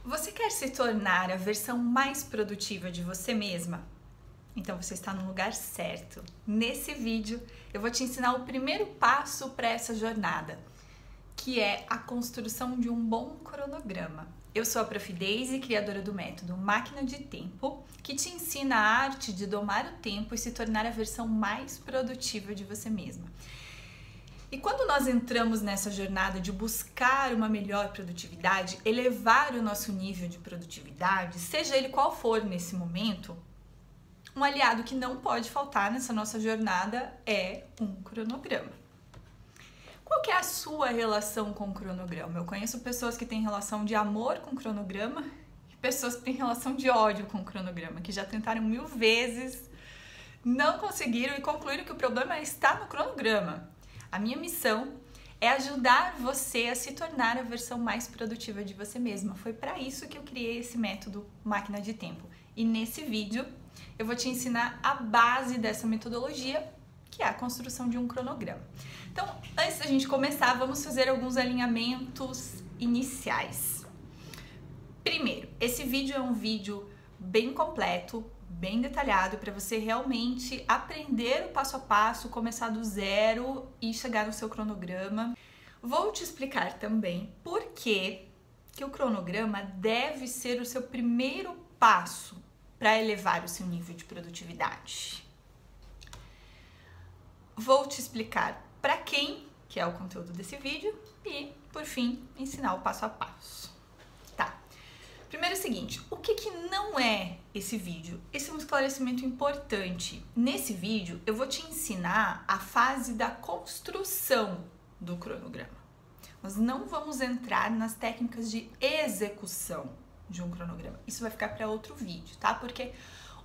Você quer se tornar a versão mais produtiva de você mesma? Então você está no lugar certo. Nesse vídeo eu vou te ensinar o primeiro passo para essa jornada, que é a construção de um bom cronograma. Eu sou a Prof. Daisy, criadora do método Máquina de Tempo, que te ensina a arte de domar o tempo e se tornar a versão mais produtiva de você mesma. E quando nós entramos nessa jornada de buscar uma melhor produtividade, elevar o nosso nível de produtividade, seja ele qual for nesse momento, um aliado que não pode faltar nessa nossa jornada é um cronograma. Qual que é a sua relação com o cronograma? Eu conheço pessoas que têm relação de amor com o cronograma e pessoas que têm relação de ódio com o cronograma, que já tentaram 1000 vezes, não conseguiram e concluíram que o problema está no cronograma. A minha missão é ajudar você a se tornar a versão mais produtiva de você mesma. Foi para isso que eu criei esse método Máquina de Tempo. E nesse vídeo eu vou te ensinar a base dessa metodologia, que é a construção de um cronograma. Então, antes da gente começar, vamos fazer alguns alinhamentos iniciais. Primeiro, esse vídeo é um vídeo bem completo, bem detalhado, para você realmente aprender o passo a passo, começar do zero e chegar no seu cronograma. Vou te explicar também por que o cronograma deve ser o seu primeiro passo para elevar o seu nível de produtividade. Vou te explicar para quem, que é o conteúdo desse vídeo, e, por fim, ensinar o passo a passo. Tá. Primeiro é o seguinte, o que não é esse vídeo? Esse é um esclarecimento importante. Nesse vídeo, eu vou te ensinar a fase da construção do cronograma. Nós não vamos entrar nas técnicas de execução de um cronograma. Isso vai ficar para outro vídeo, tá? Porque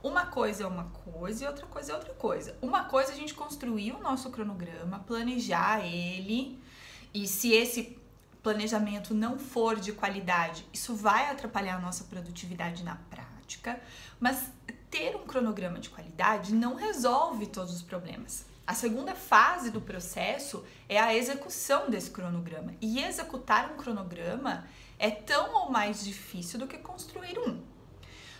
uma coisa é uma coisa e outra coisa é outra coisa. Uma coisa é a gente construir o nosso cronograma, planejar ele, e se esse planejamento não for de qualidade, isso vai atrapalhar a nossa produtividade na prática, mas ter um cronograma de qualidade não resolve todos os problemas. A segunda fase do processo é a execução desse cronograma, e executar um cronograma é tão ou mais difícil do que construir um.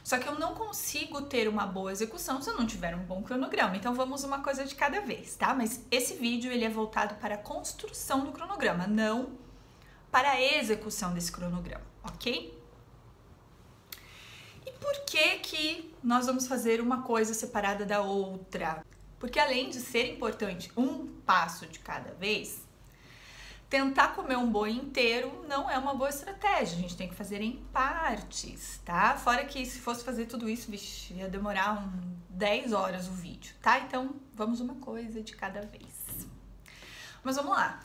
Só que eu não consigo ter uma boa execução se eu não tiver um bom cronograma. Então vamos uma coisa de cada vez, tá? Mas esse vídeo ele é voltado para a construção do cronograma, não para a execução desse cronograma, ok? E por que nós vamos fazer uma coisa separada da outra? Porque além de ser importante um passo de cada vez, tentar comer um boi inteiro não é uma boa estratégia, a gente tem que fazer em partes, tá? Fora que se fosse fazer tudo isso, vixe, ia demorar 10 horas o vídeo, tá? Então, vamos uma coisa de cada vez. Mas vamos lá.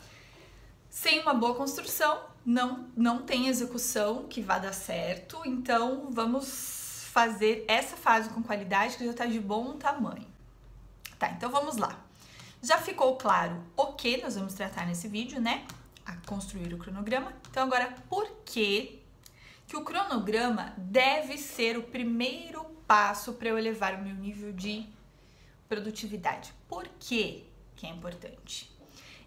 Sem uma boa construção, não tem execução que vá dar certo, então vamos fazer essa fase com qualidade que já tá de bom tamanho. Tá, então vamos lá. Já ficou claro o que nós vamos tratar nesse vídeo, né? A construir o cronograma. Então agora, por que o cronograma deve ser o primeiro passo para eu elevar o meu nível de produtividade? Por que é importante?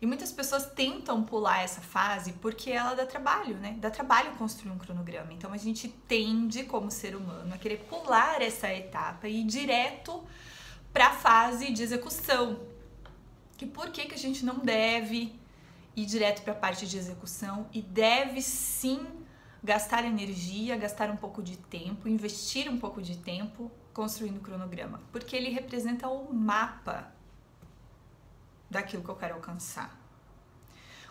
E muitas pessoas tentam pular essa fase porque ela dá trabalho, né? Dá trabalho construir um cronograma. Então a gente tende, como ser humano, a querer pular essa etapa e ir direto para a fase de execução. Que por que a gente não deve ir direto para a parte de execução e deve sim gastar energia, gastar um pouco de tempo, investir um pouco de tempo construindo o cronograma? Porque ele representa o mapa daquilo que eu quero alcançar.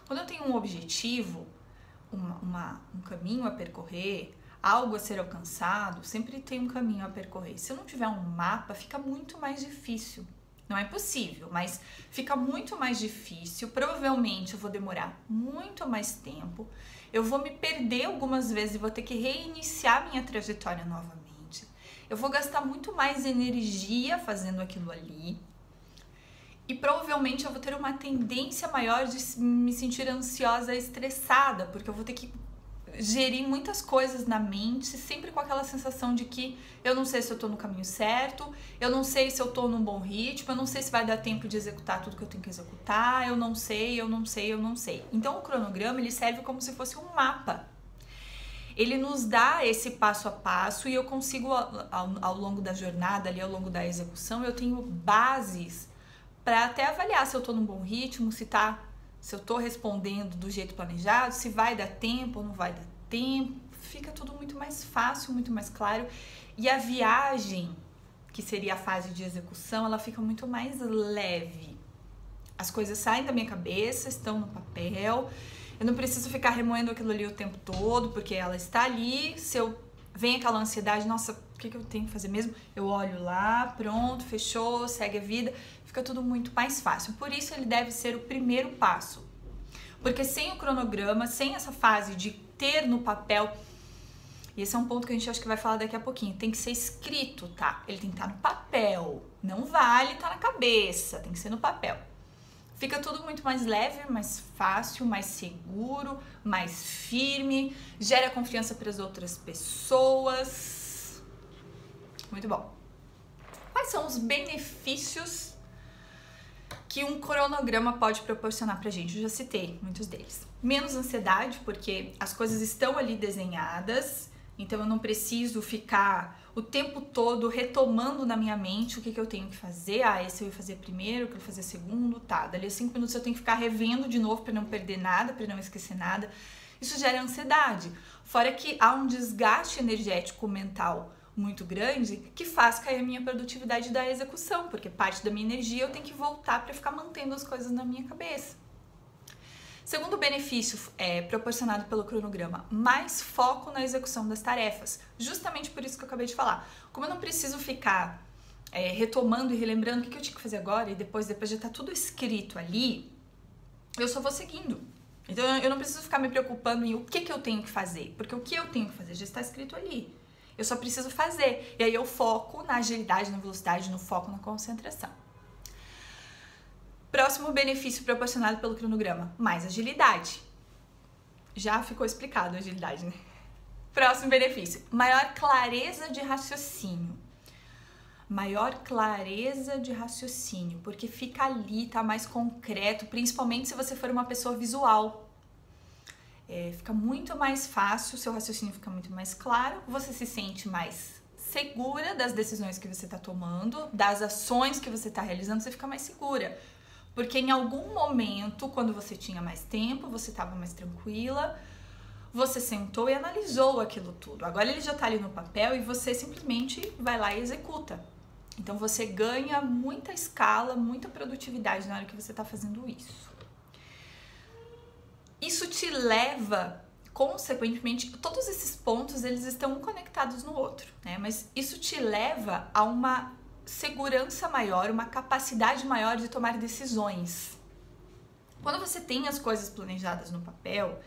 Quando eu tenho um objetivo, um caminho a percorrer, algo a ser alcançado, sempre tem um caminho a percorrer. Se eu não tiver um mapa, fica muito mais difícil. Não é impossível, mas fica muito mais difícil. Provavelmente eu vou demorar muito mais tempo. Eu vou me perder algumas vezes e vou ter que reiniciar minha trajetória novamente. Eu vou gastar muito mais energia fazendo aquilo ali. E provavelmente eu vou ter uma tendência maior de me sentir ansiosa e estressada, porque eu vou ter que gerir muitas coisas na mente, sempre com aquela sensação de que eu não sei se eu tô no caminho certo, eu não sei se eu tô num bom ritmo, eu não sei se vai dar tempo de executar tudo que eu tenho que executar, eu não sei. Então o cronograma ele serve como se fosse um mapa. ele nos dá esse passo a passo e eu consigo, ao longo da jornada, ali ao longo da execução, eu tenho bases para até avaliar se eu tô num bom ritmo, se eu tô respondendo do jeito planejado, se vai dar tempo ou não vai dar tempo. Fica tudo muito mais fácil, muito mais claro. E a viagem, que seria a fase de execução, ela fica muito mais leve. As coisas saem da minha cabeça, estão no papel. Eu não preciso ficar remoendo aquilo ali o tempo todo, porque ela está ali. Se eu vem aquela ansiedade, nossa, o que eu tenho que fazer mesmo? Eu olho lá, pronto, fechou, segue a vida. Fica tudo muito mais fácil. Por isso ele deve ser o primeiro passo. Porque sem o cronograma, sem essa fase de ter no papel, e esse é um ponto que a gente acho que vai falar daqui a pouquinho, tem que ser escrito, tá? Ele tem que estar no papel. Não vale estar na cabeça, tem que ser no papel. Fica tudo muito mais leve, mais fácil, mais seguro, mais firme, gera confiança para as outras pessoas. Muito bom. Quais são os benefícios que um cronograma pode proporcionar pra gente? Eu já citei muitos deles. Menos ansiedade, porque as coisas estão ali desenhadas, então eu não preciso ficar o tempo todo retomando na minha mente o que eu tenho que fazer. Esse eu ia fazer primeiro, o que eu ia fazer segundo, tá. Dali a 5 minutos eu tenho que ficar revendo de novo para não perder nada, para não esquecer nada. Isso gera ansiedade. Fora que há um desgaste energético mental muito grande que faz cair a minha produtividade da execução, porque parte da minha energia eu tenho que voltar para ficar mantendo as coisas na minha cabeça. Segundo benefício proporcionado pelo cronograma, mais foco na execução das tarefas. Justamente por isso que eu acabei de falar. Como eu não preciso ficar retomando e relembrando o que eu tinha que fazer agora e depois já tá tudo escrito ali, eu só vou seguindo. Então eu não preciso ficar me preocupando em o que eu tenho que fazer, porque o que eu tenho que fazer já está escrito ali. Eu só preciso fazer. E aí eu foco na agilidade, na velocidade, no foco, na concentração. Próximo benefício proporcionado pelo cronograma, mais agilidade. Já ficou explicado a agilidade, né? Próximo benefício, maior clareza de raciocínio. Maior clareza de raciocínio, porque fica ali, tá mais concreto, principalmente se você for uma pessoa visual. Fica muito mais fácil, o seu raciocínio fica muito mais claro, você se sente mais segura das decisões que você está tomando, das ações que você está realizando, você fica mais segura. Porque em algum momento, quando você tinha mais tempo, você estava mais tranquila, você sentou e analisou aquilo tudo. Agora ele já está ali no papel e você simplesmente vai lá e executa. Então você ganha muita escala, muita produtividade na hora que você está fazendo isso. Isso te leva, consequentemente, todos esses pontos eles estão conectados no outro, né? Mas isso te leva a uma segurança maior, uma capacidade maior de tomar decisões. Quando você tem as coisas planejadas no papel,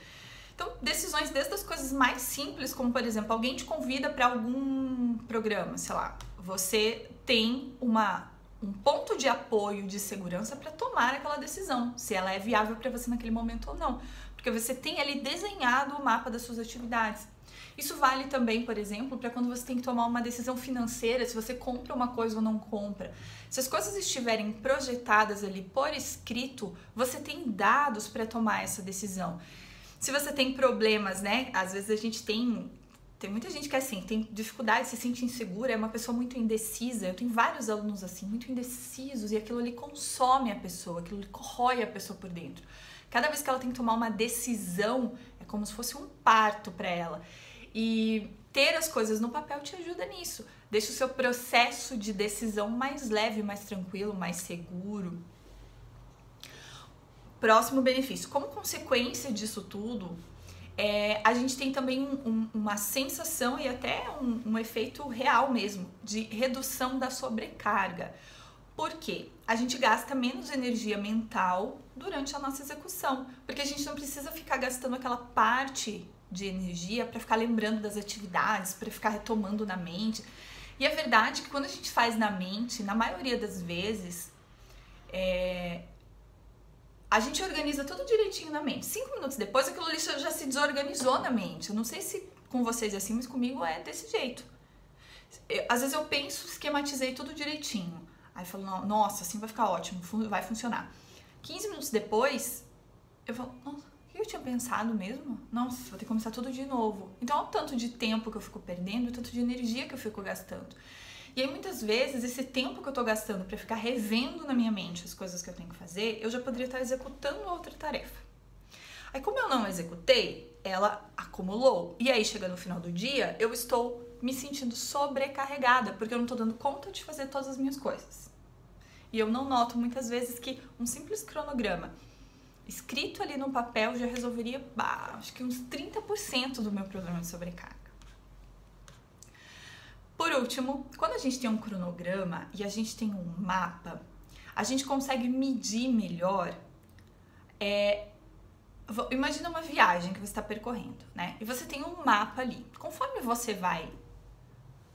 então decisões desde as coisas mais simples, como por exemplo, alguém te convida para algum programa, sei lá, você tem um ponto de apoio de segurança para tomar aquela decisão, se ela é viável para você naquele momento ou não, porque você tem ali desenhado o mapa das suas atividades. Isso vale também, por exemplo, para quando você tem que tomar uma decisão financeira, se você compra uma coisa ou não compra. Se as coisas estiverem projetadas ali por escrito, você tem dados para tomar essa decisão. Se você tem problemas, né? Às vezes a gente tem muita gente que assim, tem dificuldade, se sente insegura, é uma pessoa muito indecisa. Eu tenho vários alunos assim, muito indecisos, e aquilo ali consome a pessoa, aquilo ali corrói a pessoa por dentro. Cada vez que ela tem que tomar uma decisão, é como se fosse um parto para ela. E ter as coisas no papel te ajuda nisso. Deixa o seu processo de decisão mais leve, mais tranquilo, mais seguro. Próximo benefício. Como consequência disso tudo, a gente tem também uma sensação e até um efeito real mesmo de redução da sobrecarga. Por quê? A gente gasta menos energia mental durante a nossa execução, porque a gente não precisa ficar gastando aquela parte de energia para ficar lembrando das atividades, para ficar retomando na mente. E a verdade é que quando a gente faz na mente, na maioria das vezes, a gente organiza tudo direitinho na mente. 5 minutos depois, aquilo ali já se desorganizou na mente. Eu não sei se com vocês é assim, mas comigo é desse jeito. Às vezes eu penso, esquematizei tudo direitinho. Aí eu falo, nossa, assim vai ficar ótimo, vai funcionar. 15 minutos depois, eu falo, nossa, o que eu tinha pensado mesmo? Nossa, vou ter que começar tudo de novo. Então, olha o tanto de tempo que eu fico perdendo, o tanto de energia que eu fico gastando. E aí, muitas vezes, esse tempo que eu tô gastando pra ficar revendo na minha mente as coisas que eu tenho que fazer, eu já poderia estar executando outra tarefa. Aí, como eu não executei, ela acumulou. E aí, chega no final do dia, eu estou me sentindo sobrecarregada, porque eu não tô dando conta de fazer todas as minhas coisas. E eu não noto, muitas vezes, que um simples cronograma escrito ali no papel já resolveria, acho que uns 30% do meu problema de sobrecarga. Por último, quando a gente tem um cronograma e a gente tem um mapa, a gente consegue medir melhor. Imagina uma viagem que você está percorrendo, né? E você tem um mapa ali. Conforme você vai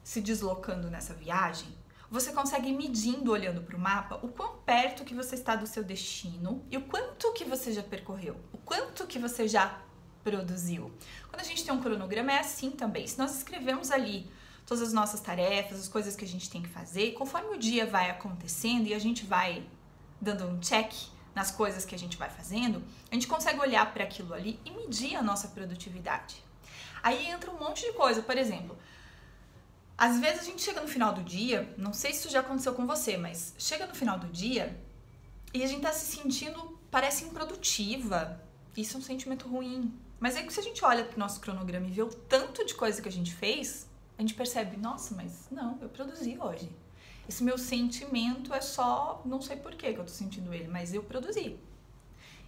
se deslocando nessa viagem, você consegue ir medindo, olhando para o mapa, o quão perto que você está do seu destino e o quanto que você já percorreu, o quanto que você já produziu. Quando a gente tem um cronograma é assim também. Se nós escrevemos ali todas as nossas tarefas, as coisas que a gente tem que fazer, conforme o dia vai acontecendo e a gente vai dando um check nas coisas que a gente vai fazendo, a gente consegue olhar para aquilo ali e medir a nossa produtividade. Aí entra um monte de coisa, por exemplo, às vezes a gente chega no final do dia, não sei se isso já aconteceu com você, mas chega no final do dia e a gente tá se sentindo, parece improdutiva. Isso é um sentimento ruim. Mas aí se a gente olha pro nosso cronograma e vê o tanto de coisa que a gente fez, a gente percebe, nossa, mas não, eu produzi hoje. Esse meu sentimento é só, não sei por que eu tô sentindo ele, mas eu produzi.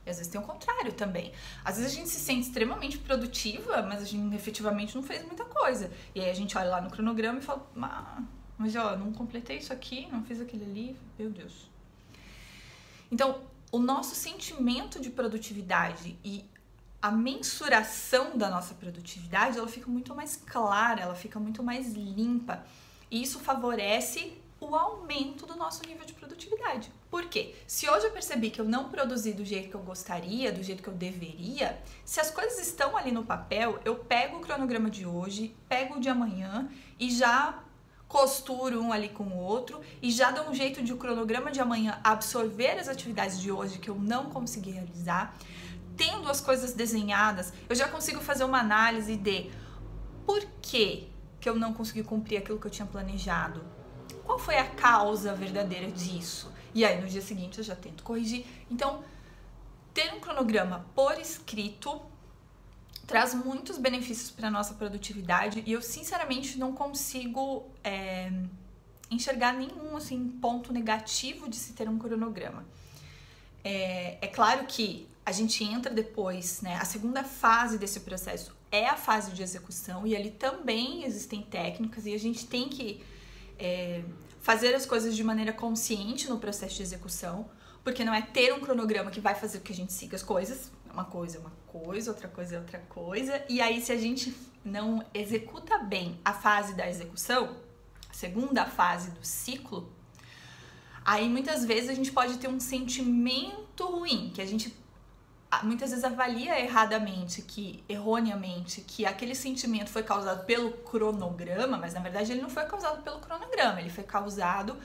E às vezes tem o contrário também. Às vezes a gente se sente extremamente produtiva, mas a gente efetivamente não fez muita coisa. E aí a gente olha lá no cronograma e fala, mas ó, não completei isso aqui, não fiz aquele ali, meu Deus. Então, o nosso sentimento de produtividade e a mensuração da nossa produtividade, ela fica muito mais clara, ela fica muito mais limpa. E isso favorece o aumento do nosso nível de produtividade. Por quê? Se hoje eu percebi que eu não produzi do jeito que eu gostaria, do jeito que eu deveria, se as coisas estão ali no papel, eu pego o cronograma de hoje, pego o de amanhã e já costuro um ali com o outro e já dou um jeito de o cronograma de amanhã absorver as atividades de hoje que eu não consegui realizar. Tendo as coisas desenhadas, eu já consigo fazer uma análise de por que eu não consegui cumprir aquilo que eu tinha planejado. Qual foi a causa verdadeira disso? E aí, no dia seguinte, eu já tento corrigir. Então, ter um cronograma por escrito traz muitos benefícios para a nossa produtividade e eu, sinceramente, não consigo enxergar nenhum assim, ponto negativo de se ter um cronograma. É claro que a gente entra depois, né? A segunda fase desse processo é a fase de execução e ali também existem técnicas e a gente tem que fazer as coisas de maneira consciente no processo de execução, porque não é ter um cronograma que vai fazer com que a gente siga as coisas. Uma coisa é uma coisa, outra coisa é outra coisa. E aí, se a gente não executa bem a fase da execução, a segunda fase do ciclo, aí muitas vezes a gente pode ter um sentimento ruim, que a gente muitas vezes avalia erroneamente, que aquele sentimento foi causado pelo cronograma, mas na verdade ele não foi causado pelo cronograma, ele foi causado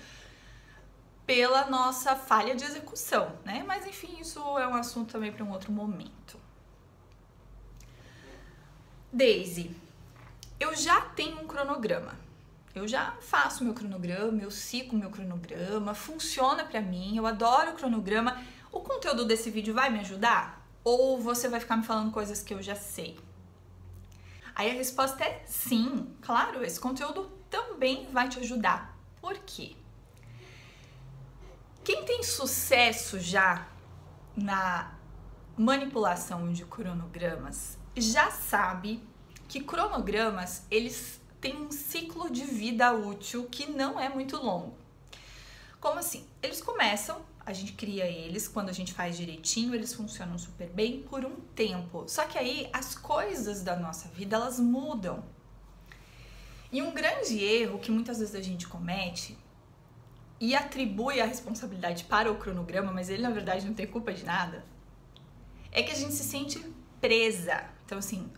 pela nossa falha de execução, né? Mas enfim, isso é um assunto também para um outro momento. Daisy, eu já tenho um cronograma. Eu já faço meu cronograma, eu sigo meu cronograma, funciona pra mim, eu adoro o cronograma. O conteúdo desse vídeo vai me ajudar? Ou você vai ficar me falando coisas que eu já sei? Aí a resposta é sim, claro, esse conteúdo também vai te ajudar. Por quê? Quem tem sucesso já na manipulação de cronogramas já sabe que cronogramas, eles têm um ciclo de vida útil que não é muito longo. Como assim? Eles começam, a gente cria eles, quando a gente faz direitinho, eles funcionam super bem por um tempo. Só que aí as coisas da nossa vida, elas mudam. E um grande erro que muitas vezes a gente comete e atribui a responsabilidade para o cronograma, mas ele na verdade não tem culpa de nada, é que a gente se sente presa. Então assim,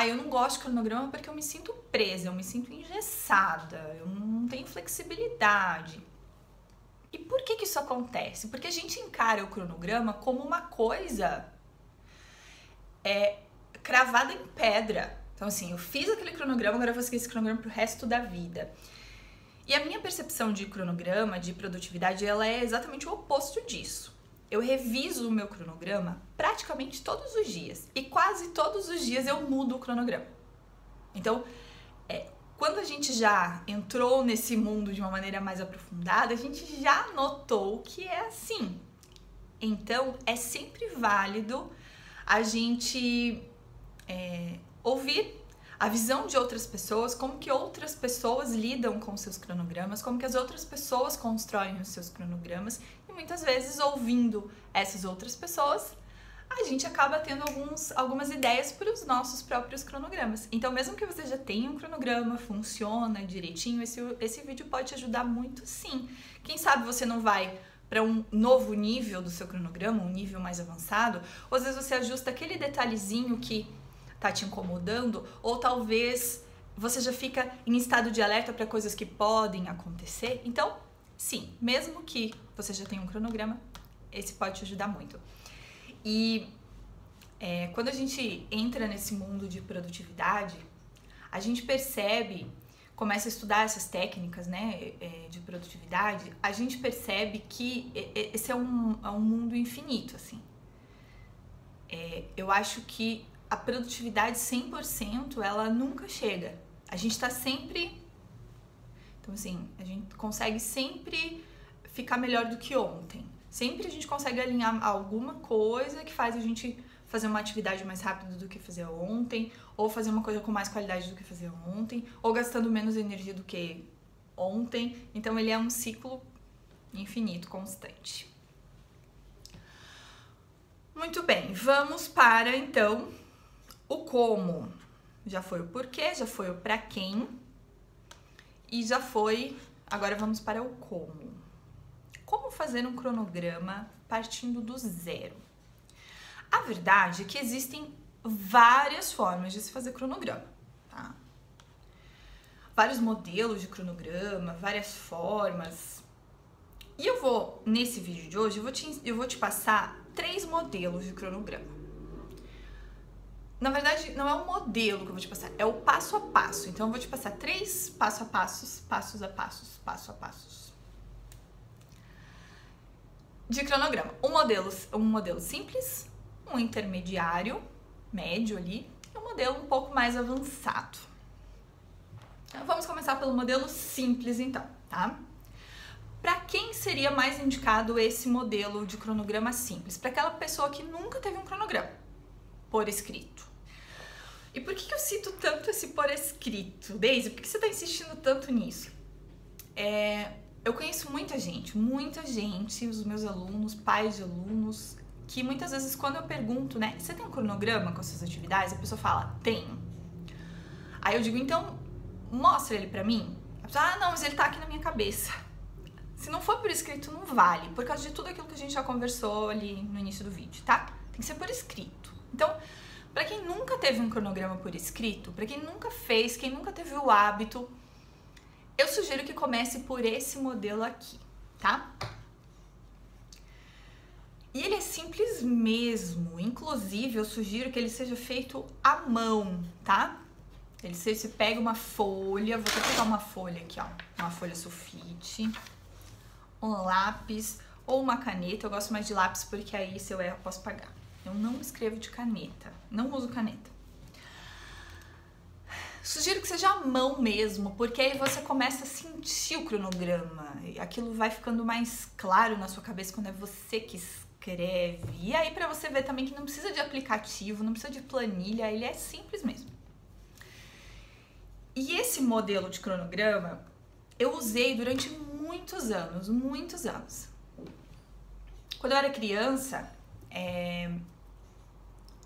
eu não gosto de cronograma porque eu me sinto presa, eu me sinto engessada, eu não tenho flexibilidade. E por que isso acontece? Porque a gente encara o cronograma como uma coisa cravada em pedra. Então, assim, eu fiz aquele cronograma, agora eu vou seguir esse cronograma pro resto da vida. E a minha percepção de cronograma, de produtividade, ela é exatamente o oposto disso. Eu reviso o meu cronograma praticamente todos os dias. E quase todos os dias eu mudo o cronograma. Então, quando a gente já entrou nesse mundo de uma maneira mais aprofundada, a gente já notou que é assim. Então, é sempre válido a gente ouvir a visão de outras pessoas, como que outras pessoas lidam com seus cronogramas, como que as outras pessoas constroem os seus cronogramas, e muitas vezes ouvindo essas outras pessoas, a gente acaba tendo algumas ideias para os nossos próprios cronogramas. Então, mesmo que você já tenha um cronograma, funciona direitinho, esse vídeo pode te ajudar muito, sim. Quem sabe você não vai para um novo nível do seu cronograma, um nível mais avançado, ou às vezes você ajusta aquele detalhezinho que tá te incomodando, ou talvez você já fica em estado de alerta para coisas que podem acontecer. Então, sim, mesmo que você já tenha um cronograma, esse pode te ajudar muito. E quando a gente entra nesse mundo de produtividade, a gente percebe, começa a estudar essas técnicas, né, de produtividade, a gente percebe que esse é um mundo infinito, assim. Eu acho que a produtividade 100%, ela nunca chega. A gente tá sempre... Então, assim, a gente consegue sempre ficar melhor do que ontem. Sempre a gente consegue alinhar alguma coisa que faz a gente fazer uma atividade mais rápido do que fazer ontem, ou fazer uma coisa com mais qualidade do que fazer ontem, ou gastando menos energia do que ontem. Então, ele é um ciclo infinito, constante. Muito bem, vamos para, então, o como. Já foi o porquê, já foi o pra quem, e já foi... Agora vamos para o como. Como fazer um cronograma partindo do zero? A verdade é que existem várias formas de se fazer cronograma, tá? Vários modelos de cronograma, várias formas. E eu vou, nesse vídeo de hoje, eu vou te passar 3 modelos de cronograma. Na verdade, não é um modelo que eu vou te passar, é o passo a passo. Então, eu vou te passar 3 passo a passos de cronograma. Um modelo simples, um intermediário, médio ali, e um modelo um pouco mais avançado. Então, vamos começar pelo modelo simples, então, tá? Para quem seria mais indicado esse modelo de cronograma simples? Para aquela pessoa que nunca teve um cronograma por escrito. E por que eu cito tanto esse por escrito, Daisy? Por que você está insistindo tanto nisso? Eu conheço muita gente, os meus alunos, pais de alunos, que muitas vezes quando eu pergunto, né, você tem um cronograma com as suas atividades? A pessoa fala, tenho. Aí eu digo, então, mostra ele pra mim. A pessoa, não, mas ele tá aqui na minha cabeça. Se não for por escrito, não vale, por causa de tudo aquilo que a gente já conversou ali no início do vídeo, tá? Tem que ser por escrito. Então, pra quem nunca teve um cronograma por escrito, pra quem nunca fez, quem nunca teve o hábito, eu sugiro que comece por esse modelo aqui, tá? E ele é simples mesmo, inclusive eu sugiro que ele seja feito à mão, tá? Você pega uma folha, vou até pegar uma folha aqui, ó, uma folha sulfite, um lápis ou uma caneta. Eu gosto mais de lápis porque aí se eu erro eu posso pagar. Eu não escrevo de caneta, não uso caneta. Sugiro que seja à mão mesmo, porque aí você começa a sentir o cronograma. Aquilo vai ficando mais claro na sua cabeça quando é você que escreve. E aí pra você ver também que não precisa de aplicativo, não precisa de planilha, ele é simples mesmo. E esse modelo de cronograma eu usei durante muitos anos. Quando eu era criança,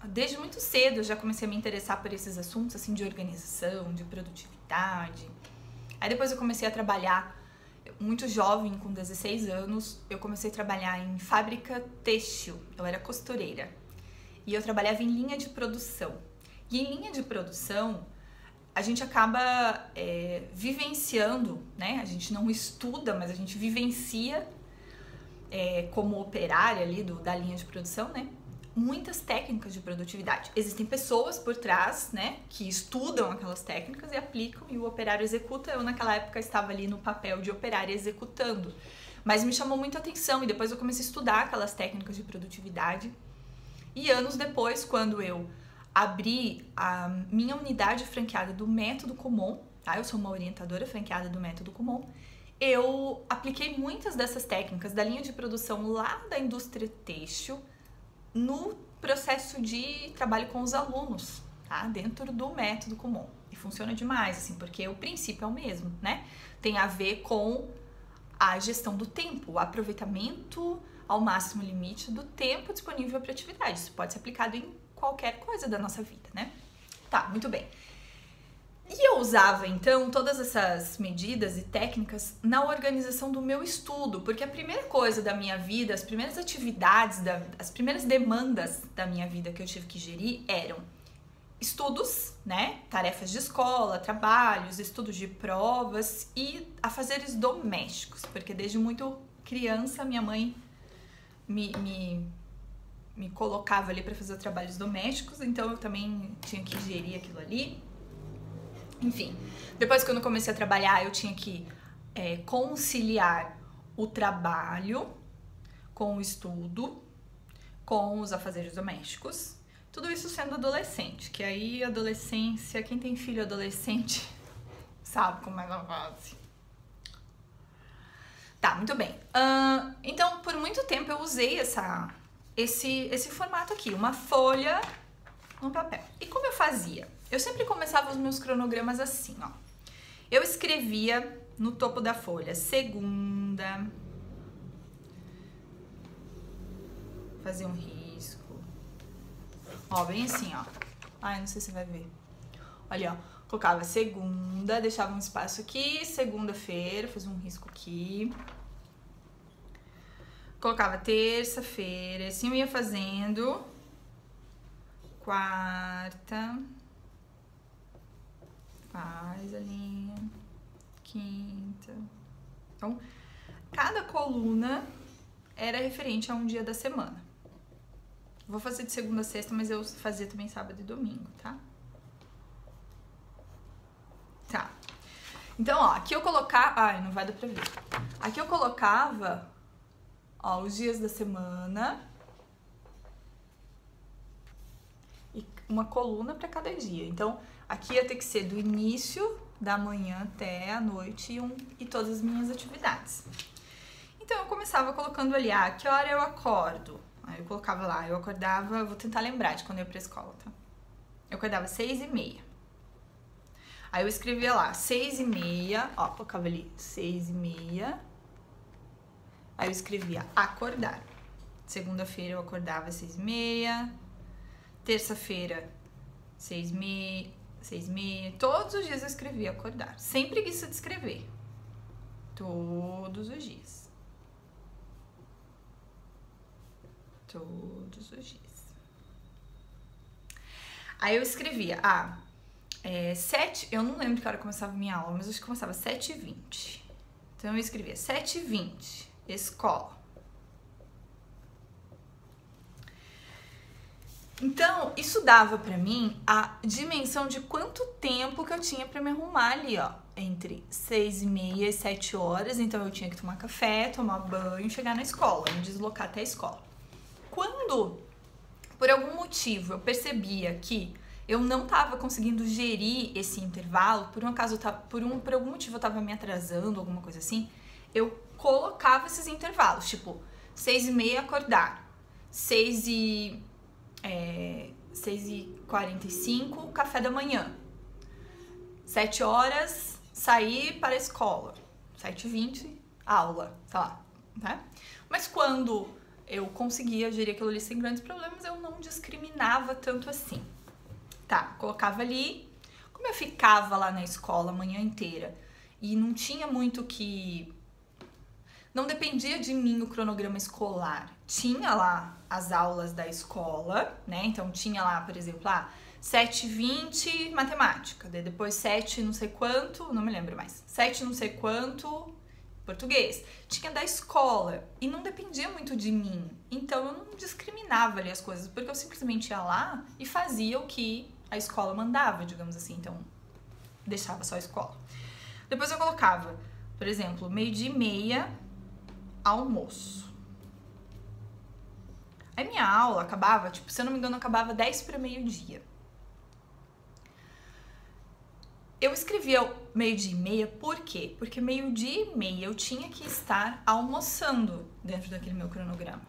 desde muito cedo eu já comecei a me interessar por esses assuntos, assim, de organização, de produtividade. Aí depois eu comecei a trabalhar, muito jovem, com 16 anos, eu comecei a trabalhar em fábrica têxtil, eu era costureira. E eu trabalhava em linha de produção. E em linha de produção, a gente acaba vivenciando, né? A gente não estuda, mas a gente vivencia como operária ali da linha de produção, né? muitas técnicas de produtividade. Existem pessoas por trás, né, que estudam aquelas técnicas e aplicam, e o operário executa. Eu naquela época estava ali no papel de operária executando, mas me chamou muito a atenção e depois eu comecei a estudar aquelas técnicas de produtividade. E anos depois, quando eu abri a minha unidade franqueada do Método Kumon, tá? Eu sou uma orientadora franqueada do Método Kumon. Eu apliquei muitas dessas técnicas da linha de produção lá da indústria têxtil no processo de trabalho com os alunos, tá? Dentro do Método Kumon. E funciona demais, assim, porque o princípio é o mesmo, né? Tem a ver com a gestão do tempo, o aproveitamento ao máximo limite do tempo disponível para atividade. Isso pode ser aplicado em qualquer coisa da nossa vida, né? Tá, muito bem. E eu usava, então, todas essas medidas e técnicas na organização do meu estudo, porque a primeira coisa da minha vida, as primeiras atividades, as primeiras demandas da minha vida que eu tive que gerir eram estudos, né? Tarefas de escola, trabalhos, estudos de provas e afazeres domésticos, porque desde muito criança minha mãe me colocava ali para fazer trabalhos domésticos, então eu também tinha que gerir aquilo ali. Enfim, depois quando eu comecei a trabalhar, eu tinha que conciliar o trabalho com o estudo, com os afazeres domésticos, tudo isso sendo adolescente, que aí adolescência, quem tem filho adolescente sabe como é a fase. Tá, muito bem. Então, por muito tempo eu usei esse formato aqui, uma folha no papel. E como eu fazia? Eu sempre começava os meus cronogramas assim, ó. Eu escrevia no topo da folha, segunda, fazia um risco, ó, bem assim, ó. Ai, não sei se vai ver. Olha, ó, colocava segunda, deixava um espaço aqui, segunda-feira, fazia um risco aqui. Colocava terça-feira, assim eu ia fazendo. Quarta, faz a linha, quinta. Então, cada coluna era referente a um dia da semana. Vou fazer de segunda a sexta, mas eu fazia também sábado e domingo, tá? Tá. Então, ó, aqui eu colocava... Ai, não vai dar pra ver. Aqui eu colocava, ó, os dias da semana e uma coluna para cada dia. Então, aqui ia ter que ser do início da manhã até a noite e todas as minhas atividades. Então, eu começava colocando ali, que hora eu acordo? Aí eu colocava lá, eu acordava, vou tentar lembrar de quando eu ia pra escola, tá? Eu acordava 6h30. Aí eu escrevia lá, 6h30, ó, colocava ali 6h30. Aí eu escrevia acordar. Segunda-feira eu acordava 6h30. Terça-feira, 6h30. Todos os dias eu escrevia acordar. Sem preguiça de escrever. Todos os dias. Todos os dias. Aí eu escrevia, 7, eu não lembro que hora começava a minha aula, mas acho que começava 7h20. Então eu escrevia 7h20, escola. Então, isso dava pra mim a dimensão de quanto tempo que eu tinha pra me arrumar ali, ó. Entre 6h30 e 7 horas, então eu tinha que tomar café, tomar banho, chegar na escola, me deslocar até a escola. Quando, por algum motivo, eu percebia que eu não estava conseguindo gerir esse intervalo, por algum motivo eu estava me atrasando, alguma coisa assim, eu colocava esses intervalos, tipo, 6h30 acordar, 6h45 café da manhã, 7 horas sair para a escola, 7h20 aula, sei lá, né? Mas quando eu conseguia gerir aquilo ali sem grandes problemas, eu não discriminava tanto assim. Tá, colocava ali. Como eu ficava lá na escola a manhã inteira e não tinha muito que... Não dependia de mim o cronograma escolar. Tinha lá as aulas da escola, né? Então tinha lá, por exemplo, 7h20 matemática. Daí depois 7 não sei quanto, não me lembro mais. 7 não sei quanto português, tinha da escola e não dependia muito de mim. Então eu não discriminava ali as coisas, porque eu simplesmente ia lá e fazia o que a escola mandava, digamos assim. Então deixava só a escola. Depois eu colocava, por exemplo, 12:30, almoço. Aí minha aula acabava, tipo, se eu não me engano, acabava 10 para meio-dia. Eu escrevia 12:30 por quê? Porque 12:30 eu tinha que estar almoçando dentro daquele meu cronograma.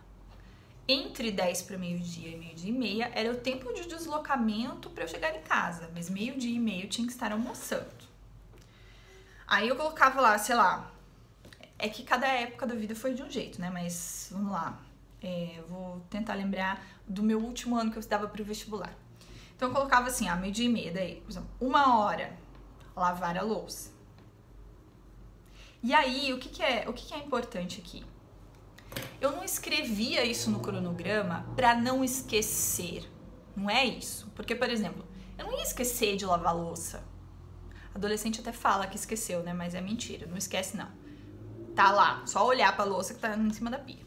Entre 10 para meio-dia e 12:30 era o tempo de deslocamento para eu chegar em casa, mas 12:30 eu tinha que estar almoçando. Aí eu colocava lá, sei lá, é que cada época da vida foi de um jeito, né? Mas vamos lá, eu vou tentar lembrar do meu último ano que eu estudava para o vestibular. Então eu colocava assim, 12:30, daí, por exemplo, 1 hora, lavar a louça. E aí, o que é importante aqui? Eu não escrevia isso no cronograma para não esquecer. Não é isso. Porque, por exemplo, eu não ia esquecer de lavar a louça. Adolescente até fala que esqueceu, né? Mas é mentira, não esquece não. Tá lá, só olhar pra louça que tá em cima da pia.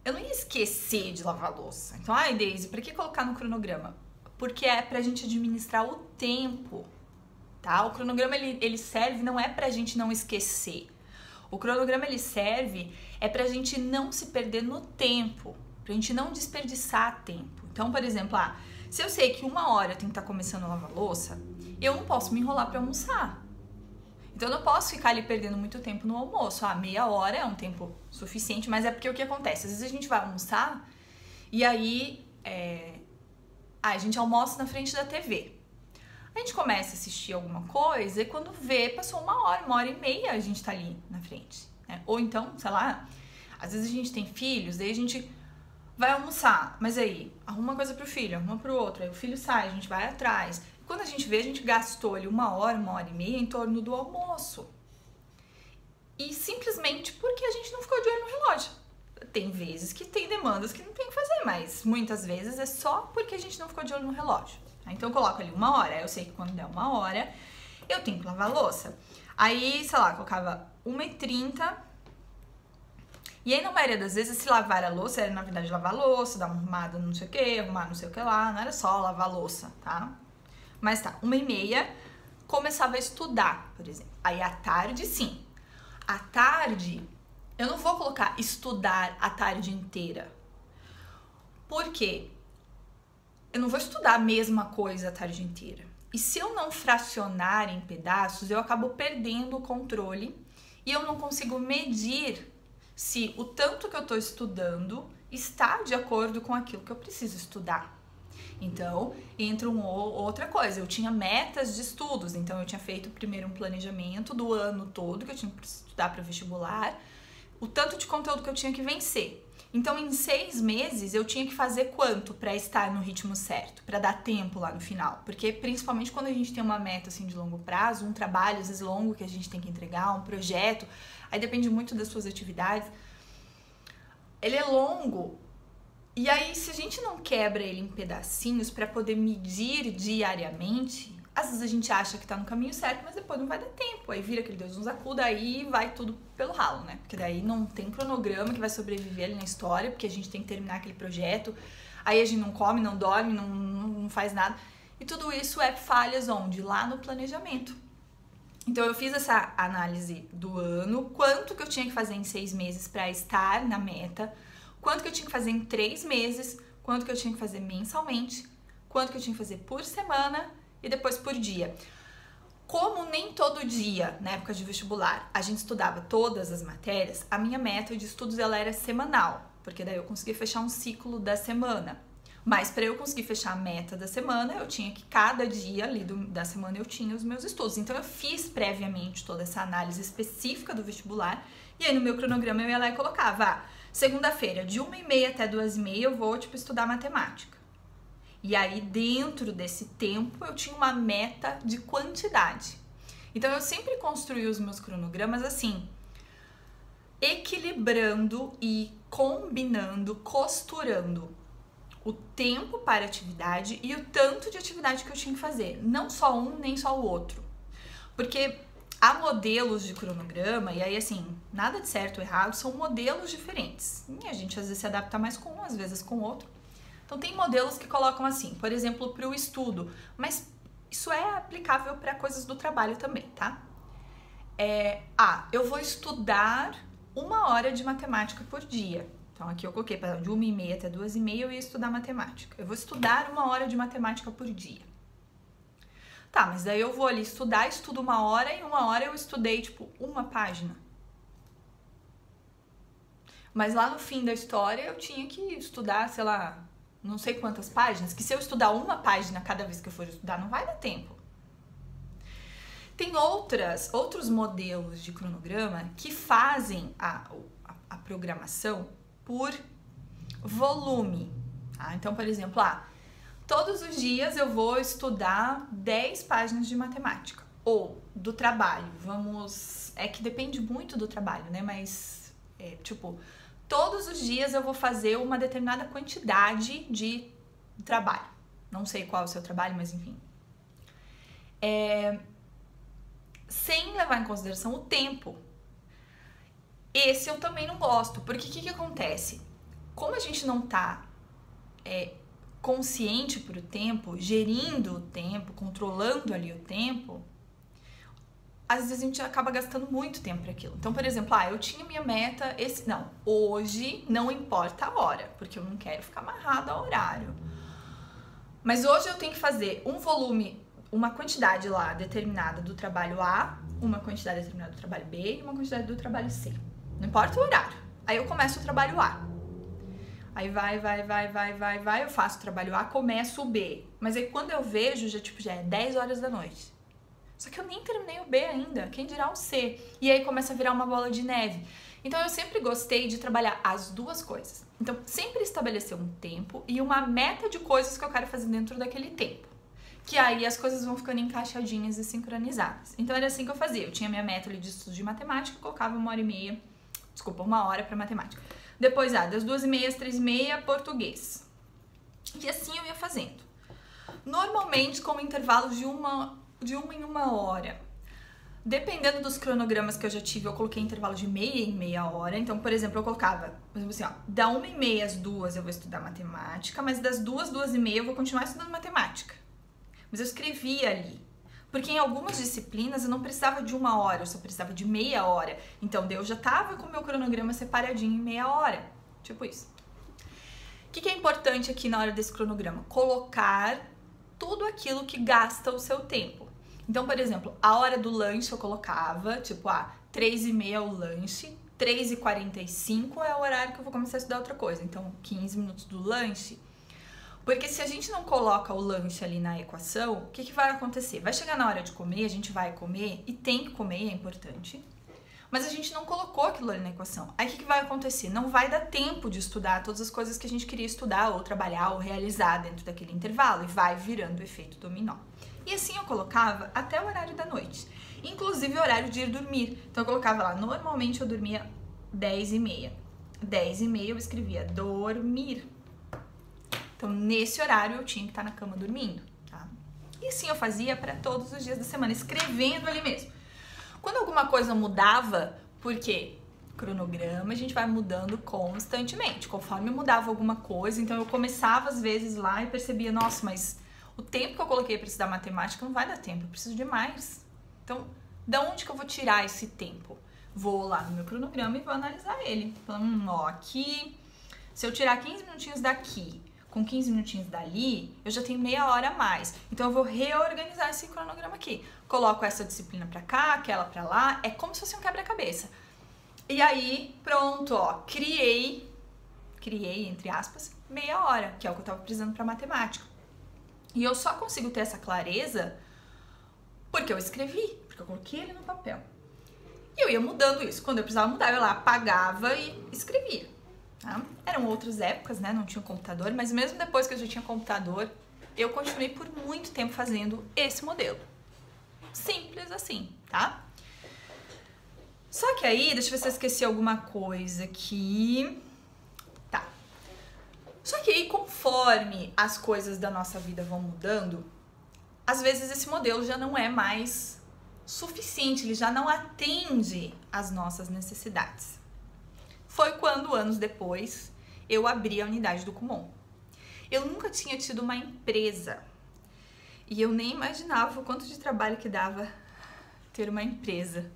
Eu não ia esquecer de lavar a louça. Então, ai, Daisy, pra que colocar no cronograma? Porque é pra gente administrar o tempo, tá? O cronograma, ele serve, não é pra gente não esquecer. O cronograma, ele serve, é pra gente não se perder no tempo, pra gente não desperdiçar tempo. Então, por exemplo, se eu sei que 1 hora eu tenho que estar começando a lavar louça, eu não posso me enrolar pra almoçar. Então, eu não posso ficar ali perdendo muito tempo no almoço. Meia hora é um tempo suficiente, mas é porque o que acontece? Às vezes a gente vai almoçar e aí a gente almoça na frente da TV. A gente começa a assistir alguma coisa e quando vê, passou 1 hora, 1 hora e meia a gente tá ali na frente, né? Ou então, sei lá, às vezes a gente tem filhos, daí a gente vai almoçar, mas aí, arruma uma coisa pro filho, arruma pro outro, aí o filho sai, a gente vai atrás. Quando a gente vê, a gente gastou ali 1 hora, 1 hora e meia em torno do almoço. E simplesmente porque a gente não ficou de olho no relógio. Tem vezes que tem demandas que não tem o que fazer, mas muitas vezes é só porque a gente não ficou de olho no relógio. Então eu coloco ali 1 hora, eu sei que quando der 1 hora, eu tenho que lavar a louça. Aí, sei lá, colocava 1h30. E aí, na maioria das vezes, se lavar a louça, era na verdade lavar a louça, dar uma arrumada não sei o que, arrumar não sei o que lá, não era só lavar a louça, tá? Mas tá, 1h30, começava a estudar, por exemplo. Aí à tarde, sim. À tarde, eu não vou colocar estudar a tarde inteira. Por quê? Eu não vou estudar a mesma coisa a tarde inteira. E se eu não fracionar em pedaços, eu acabo perdendo o controle e eu não consigo medir se o tanto que eu estou estudando está de acordo com aquilo que eu preciso estudar. Então, entra outra coisa. Eu tinha metas de estudos, então eu tinha feito primeiro um planejamento do ano todo que eu tinha que estudar para o vestibular, o tanto de conteúdo que eu tinha que vencer. Então, em 6 meses, eu tinha que fazer quanto para estar no ritmo certo, para dar tempo lá no final? Porque, principalmente quando a gente tem uma meta assim de longo prazo, um trabalho às vezes longo que a gente tem que entregar, um projeto, aí depende muito das suas atividades, ele é longo. E aí, se a gente não quebra ele em pedacinhos para poder medir diariamente, às vezes a gente acha que tá no caminho certo, mas depois não vai dar tempo. Aí vira aquele Deus nos acuda, aí vai tudo pelo ralo, né? Porque daí não tem cronograma que vai sobreviver ali na história, porque a gente tem que terminar aquele projeto. Aí a gente não come, não dorme, não faz nada. E tudo isso é falhas onde? Lá no planejamento. Então eu fiz essa análise do ano, quanto que eu tinha que fazer em 6 meses para estar na meta, quanto que eu tinha que fazer em 3 meses, quanto que eu tinha que fazer mensalmente, quanto que eu tinha que fazer por semana e depois por dia. Como nem todo dia, na época de vestibular, a gente estudava todas as matérias, a minha meta de estudos ela era semanal, porque daí eu conseguia fechar um ciclo da semana. Mas para eu conseguir fechar a meta da semana, eu tinha que cada dia ali da semana eu tinha os meus estudos. Então eu fiz previamente toda essa análise específica do vestibular e aí no meu cronograma eu ia lá e colocava, segunda-feira, de 1h30 até 2h30 eu vou, estudar matemática. E aí, dentro desse tempo, eu tinha uma meta de quantidade. Então, eu sempre construí os meus cronogramas assim, equilibrando e combinando, costurando o tempo para atividade e o tanto de atividade que eu tinha que fazer. Não só um, nem só o outro. Porque há modelos de cronograma, e aí assim, nada de certo ou errado, são modelos diferentes. E a gente às vezes se adapta mais com um, às vezes com outro. Então tem modelos que colocam assim, por exemplo, para o estudo, mas isso é aplicável para coisas do trabalho também, tá? Eu vou estudar 1 hora de matemática por dia. Então aqui eu coloquei de 1h30 até 2h30 eu ia estudar matemática. Eu vou estudar 1 hora de matemática por dia. Tá, mas daí eu vou ali estudo 1 hora e 1 hora eu estudei, tipo, uma página. Mas lá no fim da história eu tinha que estudar, sei lá, não sei quantas páginas, que se eu estudar uma página cada vez que eu for estudar, não vai dar tempo. Tem outros modelos de cronograma que fazem a programação por volume. Tá? Então, por exemplo, todos os dias eu vou estudar 10 páginas de matemática. Ou do trabalho, é que depende muito do trabalho, né? Mas, todos os dias eu vou fazer uma determinada quantidade de trabalho. Não sei qual é o seu trabalho, mas enfim. Sem levar em consideração o tempo. Esse eu também não gosto, porque o que acontece? Como a gente não tá consciente pro tempo, gerindo o tempo, controlando ali o tempo, às vezes a gente acaba gastando muito tempo para aquilo. Então, por exemplo, eu tinha minha meta, hoje não importa a hora, porque eu não quero ficar amarrada ao horário. Mas hoje eu tenho que fazer um volume, uma quantidade lá determinada do trabalho A, uma quantidade determinada do trabalho B e uma quantidade do trabalho C. Não importa o horário. Aí eu começo o trabalho A. Aí vai, eu faço o trabalho A, começo o B. Mas aí quando eu vejo, já é 10 horas da noite. Só que eu nem terminei o B ainda, quem dirá o C. E aí começa a virar uma bola de neve. Então eu sempre gostei de trabalhar as duas coisas. Então sempre estabelecer um tempo e uma meta de coisas que eu quero fazer dentro daquele tempo. Que aí as coisas vão ficando encaixadinhas e sincronizadas. Então era assim que eu fazia. Eu tinha minha meta ali de estudo de matemática, colocava 1 hora para matemática. Depois, das 2h30 às 3h30, português. E assim eu ia fazendo. Normalmente com intervalos de uma em 1 hora. Dependendo dos cronogramas que eu já tive, eu coloquei intervalo de meia em meia hora. Então, por exemplo, eu colocava, por exemplo assim, da 1h30 às 2 eu vou estudar matemática, mas das 2 às 2h30 eu vou continuar estudando matemática. Mas eu escrevia ali. Porque em algumas disciplinas eu não precisava de 1 hora, eu só precisava de meia hora. Então, eu já tava com o meu cronograma separadinho em meia hora. Tipo isso. O que é importante aqui na hora desse cronograma? Colocar tudo aquilo que gasta o seu tempo. Então, por exemplo, a hora do lanche eu colocava, 3h30 o lanche, 3h45 é o horário que eu vou começar a estudar outra coisa. Então, 15 minutos do lanche. Porque se a gente não coloca o lanche ali na equação, o que vai acontecer? Vai chegar na hora de comer, a gente vai comer, e tem que comer, é importante, mas a gente não colocou aquilo ali na equação. Aí o que vai acontecer? Não vai dar tempo de estudar todas as coisas que a gente queria estudar, ou trabalhar, ou realizar dentro daquele intervalo, e vai virando o efeito dominó. E assim eu colocava até o horário da noite, inclusive o horário de ir dormir. Então eu colocava lá, normalmente eu dormia 10h30. 10h30 eu escrevia dormir. Então, nesse horário, eu tinha que estar na cama dormindo, tá? E assim eu fazia para todos os dias da semana, escrevendo ali mesmo. Quando alguma coisa mudava, porque cronograma a gente vai mudando constantemente, conforme mudava alguma coisa, então eu começava às vezes lá e percebia, nossa, mas o tempo que eu coloquei para estudar matemática não vai dar tempo, eu preciso de mais. Então, da onde que eu vou tirar esse tempo? Vou lá no meu cronograma e vou analisar ele. Falando, aqui, se eu tirar 15 minutinhos daqui, com 15 minutinhos dali, eu já tenho meia hora a mais. Então, eu vou reorganizar esse cronograma aqui. Coloco essa disciplina pra cá, aquela pra lá. É como se fosse um quebra-cabeça. E aí, pronto, criei, entre aspas, meia hora, que é o que eu tava precisando pra matemática. E eu só consigo ter essa clareza porque eu escrevi, porque eu coloquei ele no papel. E eu ia mudando isso. Quando eu precisava mudar, eu ia lá, apagava e escrevia. Tá? Eram outras épocas, né? Não tinha computador, mas mesmo depois que eu já tinha computador, eu continuei por muito tempo fazendo esse modelo. Simples assim, tá? Só que aí, deixa eu ver se eu esqueci alguma coisa aqui. Tá. Só que aí, conforme as coisas da nossa vida vão mudando, às vezes esse modelo já não é mais suficiente, ele já não atende às nossas necessidades. Foi quando, anos depois, eu abri a unidade do Kumon. Eu nunca tinha tido uma empresa e eu nem imaginava o quanto de trabalho que dava ter uma empresa.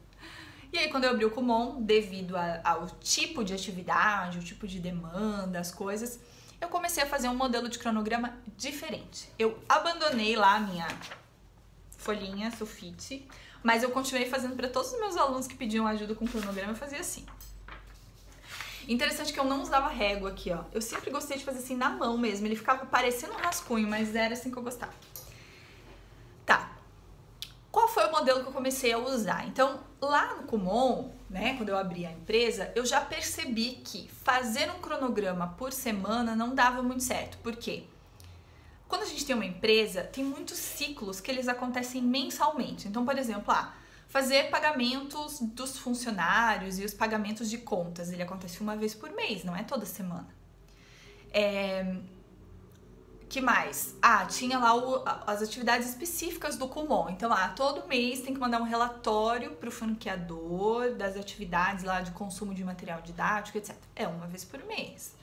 E aí, quando eu abri o Kumon, devido ao tipo de atividade, o tipo de demanda, as coisas, eu comecei a fazer um modelo de cronograma diferente. Eu abandonei lá a minha folhinha sulfite, mas eu continuei fazendo para todos os meus alunos que pediam ajuda com cronograma, eu fazia assim. Interessante que eu não usava régua aqui, ó. Eu sempre gostei de fazer assim na mão mesmo. Ele ficava parecendo um rascunho, mas era assim que eu gostava. Tá. Qual foi o modelo que eu comecei a usar? Então, lá no Kumon, né, quando eu abri a empresa, eu já percebi que fazer um cronograma por semana não dava muito certo. Por quê? Quando a gente tem uma empresa, tem muitos ciclos que eles acontecem mensalmente. Então, por exemplo, fazer pagamentos dos funcionários e os pagamentos de contas, ele acontece uma vez por mês, não é toda semana. Que mais? Tinha lá as atividades específicas do Kumon. Então, todo mês tem que mandar um relatório para o franqueador das atividades lá de consumo de material didático, etc. É uma vez por mês.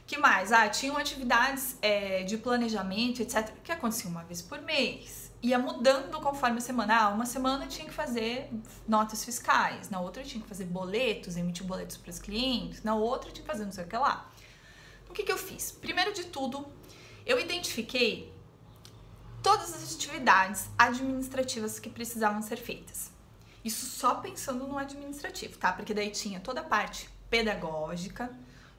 Que mais? Tinham atividades de planejamento, etc., que aconteciam uma vez por mês. Ia mudando conforme a semana. Uma semana tinha que fazer notas fiscais, na outra tinha que fazer boletos, emitir boletos para os clientes, na outra tinha que fazer não sei o que lá. Então, o que eu fiz? Primeiro de tudo, eu identifiquei todas as atividades administrativas que precisavam ser feitas. Isso só pensando no administrativo, tá? Porque daí tinha toda a parte pedagógica,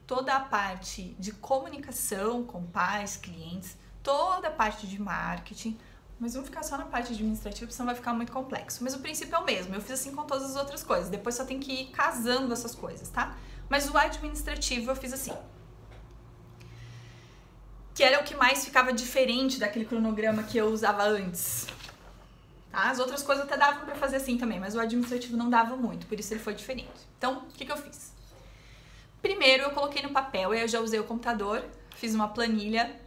toda a parte de comunicação com pais, clientes, toda a parte de marketing. Mas vamos ficar só na parte administrativa, porque senão vai ficar muito complexo. Mas o princípio é o mesmo, eu fiz assim com todas as outras coisas. Depois só tem que ir casando essas coisas, tá? Mas o administrativo eu fiz assim. Que era o que mais ficava diferente daquele cronograma que eu usava antes. Tá? As outras coisas até davam pra fazer assim também, mas o administrativo não dava muito, por isso ele foi diferente. Então, o que eu fiz? Primeiro eu coloquei no papel, aí eu já usei o computador, fiz uma planilha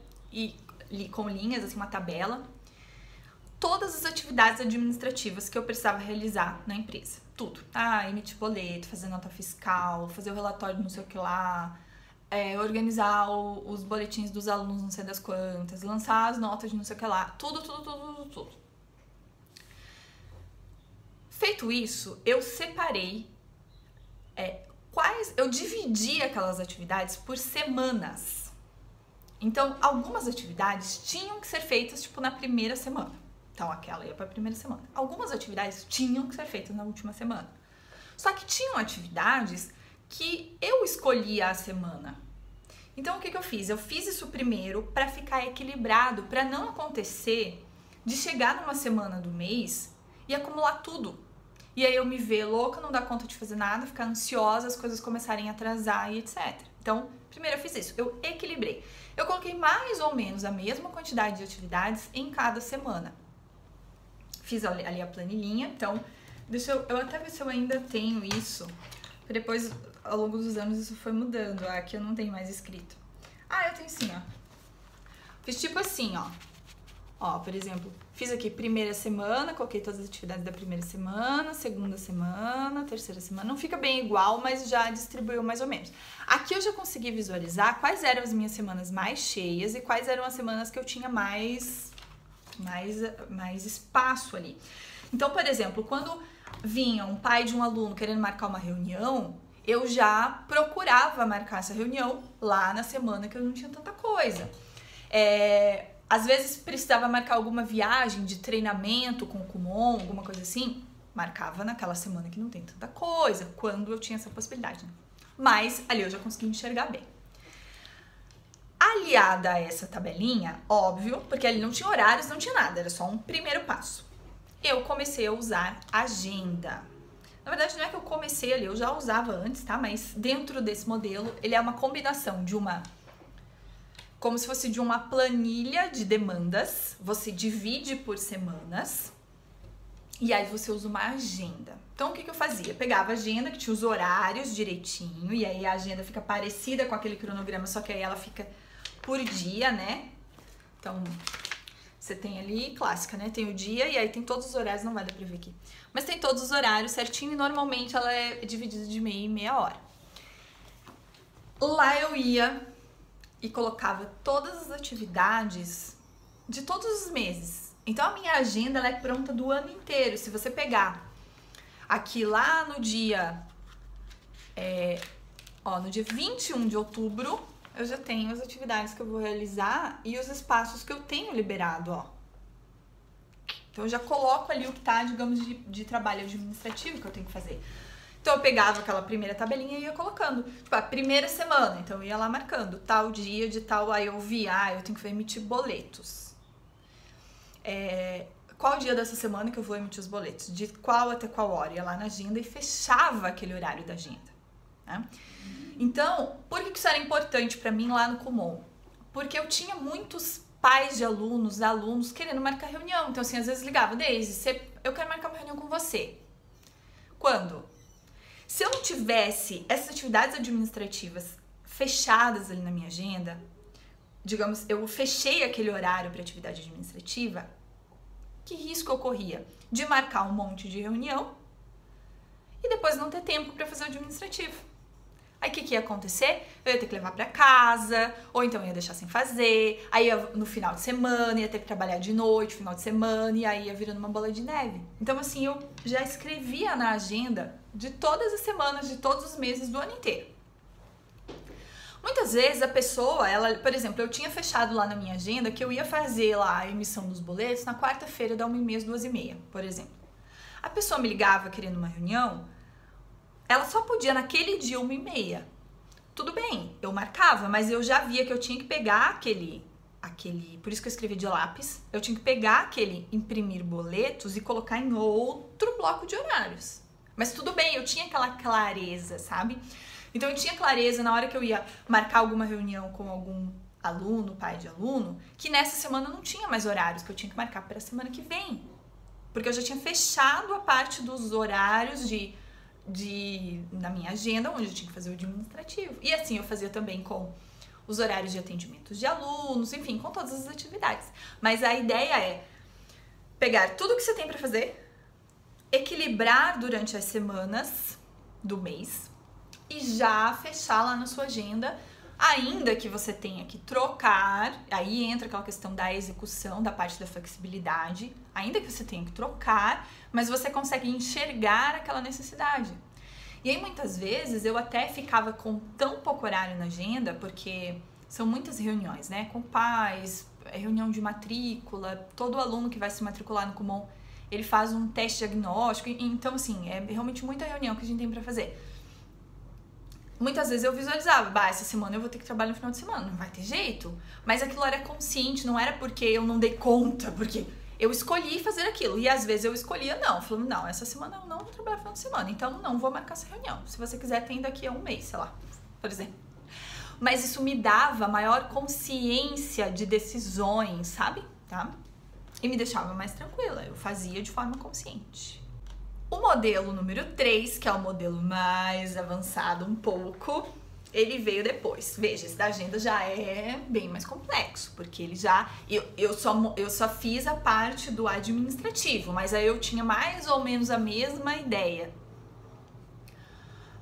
com linhas, assim, uma tabela. Todas as atividades administrativas que eu precisava realizar na empresa. Tudo. Emitir boleto, fazer nota fiscal, fazer o relatório não sei o que lá, organizar os boletins dos alunos não sei das quantas, lançar as notas de não sei o que lá. Tudo. Feito isso, eu separei eu dividi aquelas atividades por semanas. Então, algumas atividades tinham que ser feitas, tipo, na primeira semana. Então, aquela ia para a primeira semana. Algumas atividades tinham que ser feitas na última semana. Só que tinham atividades que eu escolhia a semana. Então, o que eu fiz? Eu fiz isso primeiro para ficar equilibrado, para não acontecer de chegar numa semana do mês e acumular tudo. E aí eu me ver louca, não dar conta de fazer nada, ficar ansiosa, as coisas começarem a atrasar e etc. Então, primeiro eu fiz isso, eu equilibrei. Eu coloquei mais ou menos a mesma quantidade de atividades em cada semana. Fiz ali a planilhinha, então, deixa eu até ver se eu ainda tenho isso. Depois, ao longo dos anos, isso foi mudando. Aqui eu não tenho mais escrito. Eu tenho sim, ó. Fiz tipo assim, ó. Ó, por exemplo, fiz aqui primeira semana, coloquei todas as atividades da primeira semana, segunda semana, terceira semana. Não fica bem igual, mas já distribuiu mais ou menos. Aqui eu já consegui visualizar quais eram as minhas semanas mais cheias e quais eram as semanas que eu tinha mais espaço ali. Então, por exemplo, quando vinha um pai de um aluno querendo marcar uma reunião, eu já procurava marcar essa reunião lá na semana que eu não tinha tanta coisa. Às vezes precisava marcar alguma viagem de treinamento com o Kumon, alguma coisa assim, marcava naquela semana que não tem tanta coisa, quando eu tinha essa possibilidade, né? Mas ali eu já consegui enxergar bem. Aliada a essa tabelinha, óbvio, porque ali não tinha horários, não tinha nada, era só um primeiro passo. Eu comecei a usar agenda. Na verdade, não é que eu comecei ali, eu já usava antes, tá? Mas dentro desse modelo, ele é uma combinação de como se fosse de uma planilha de demandas, você divide por semanas e aí você usa uma agenda. Então, o que eu fazia? Eu pegava a agenda que tinha os horários direitinho e aí a agenda fica parecida com aquele cronograma, só que aí ela fica por dia, né? Então, Você tem ali, clássica, né? Tem o dia e aí tem todos os horários, não vai dar pra ver aqui. Mas tem todos os horários certinho e normalmente ela é dividida de meia em meia hora. Lá eu ia e colocava todas as atividades de todos os meses. Então a minha agenda ela é pronta do ano inteiro. Se você pegar aqui lá no dia, no dia 21 de outubro, eu já tenho as atividades que eu vou realizar e os espaços que eu tenho liberado, ó. Então eu já coloco ali o que tá, digamos, de trabalho administrativo que eu tenho que fazer. Então eu pegava aquela primeira tabelinha e ia colocando, tipo, a primeira semana, então eu ia lá marcando, tal dia de tal, aí eu via, eu tenho que emitir boletos. Qual dia dessa semana que eu vou emitir os boletos? De qual até qual hora? Ia lá na agenda e fechava aquele horário da agenda, né? Então, por que isso era importante para mim lá no Kumon? Porque eu tinha muitos pais de alunos querendo marcar reunião. Então, assim, às vezes ligava, Deise, eu quero marcar uma reunião com você. Quando? Se eu não tivesse essas atividades administrativas fechadas ali na minha agenda, digamos, eu fechei aquele horário para atividade administrativa, que risco eu corria? De marcar um monte de reunião e depois não ter tempo para fazer o administrativo. Aí o que ia acontecer? Eu ia ter que levar pra casa, ou então ia deixar sem fazer, aí no final de semana ia ter que trabalhar de noite, final de semana, e aí ia virando uma bola de neve. Então assim, eu já escrevia na agenda de todas as semanas, de todos os meses do ano inteiro. Muitas vezes a pessoa, por exemplo, eu tinha fechado lá na minha agenda que eu ia fazer lá a emissão dos boletos na quarta-feira da 1h30 às 2h30, por exemplo. A pessoa me ligava querendo uma reunião, ela só podia naquele dia 1h30. Tudo bem, eu marcava, mas eu já via que eu tinha que pegar aquele, por isso que eu escrevi de lápis, eu tinha que pegar aquele imprimir boletos e colocar em outro bloco de horários. Mas tudo bem, eu tinha aquela clareza, sabe? Então eu tinha clareza na hora que eu ia marcar alguma reunião com algum aluno, pai de aluno, que nessa semana não tinha mais horários, que eu tinha que marcar para a semana que vem. Porque eu já tinha fechado a parte dos horários na minha agenda, onde eu tinha que fazer o administrativo. E assim eu fazia também com os horários de atendimento de alunos, enfim, com todas as atividades. Mas a ideia é pegar tudo que você tem para fazer, equilibrar durante as semanas do mês e já fechar lá na sua agenda, ainda que você tenha que trocar, aí entra aquela questão da execução, da parte da flexibilidade, ainda que você tenha que trocar, mas você consegue enxergar aquela necessidade. E aí muitas vezes eu até ficava com tão pouco horário na agenda, porque são muitas reuniões, né, com pais, reunião de matrícula, todo aluno que vai se matricular no Kumon, ele faz um teste diagnóstico, então assim, é realmente muita reunião que a gente tem pra fazer. Muitas vezes eu visualizava, essa semana eu vou ter que trabalhar no final de semana, não vai ter jeito. Mas aquilo era consciente, não era porque eu não dei conta, porque eu escolhi fazer aquilo. E às vezes eu escolhia não, falando, não, essa semana eu não vou trabalhar no final de semana, então não vou marcar essa reunião. Se você quiser, tem daqui a um mês, sei lá, por exemplo. Mas isso me dava maior consciência de decisões, sabe? Tá? E me deixava mais tranquila, eu fazia de forma consciente. O modelo número 3, que é o modelo mais avançado um pouco, ele veio depois. Veja, esse da agenda já é bem mais complexo, porque ele já... Eu só fiz a parte do administrativo, mas aí eu tinha mais ou menos a mesma ideia.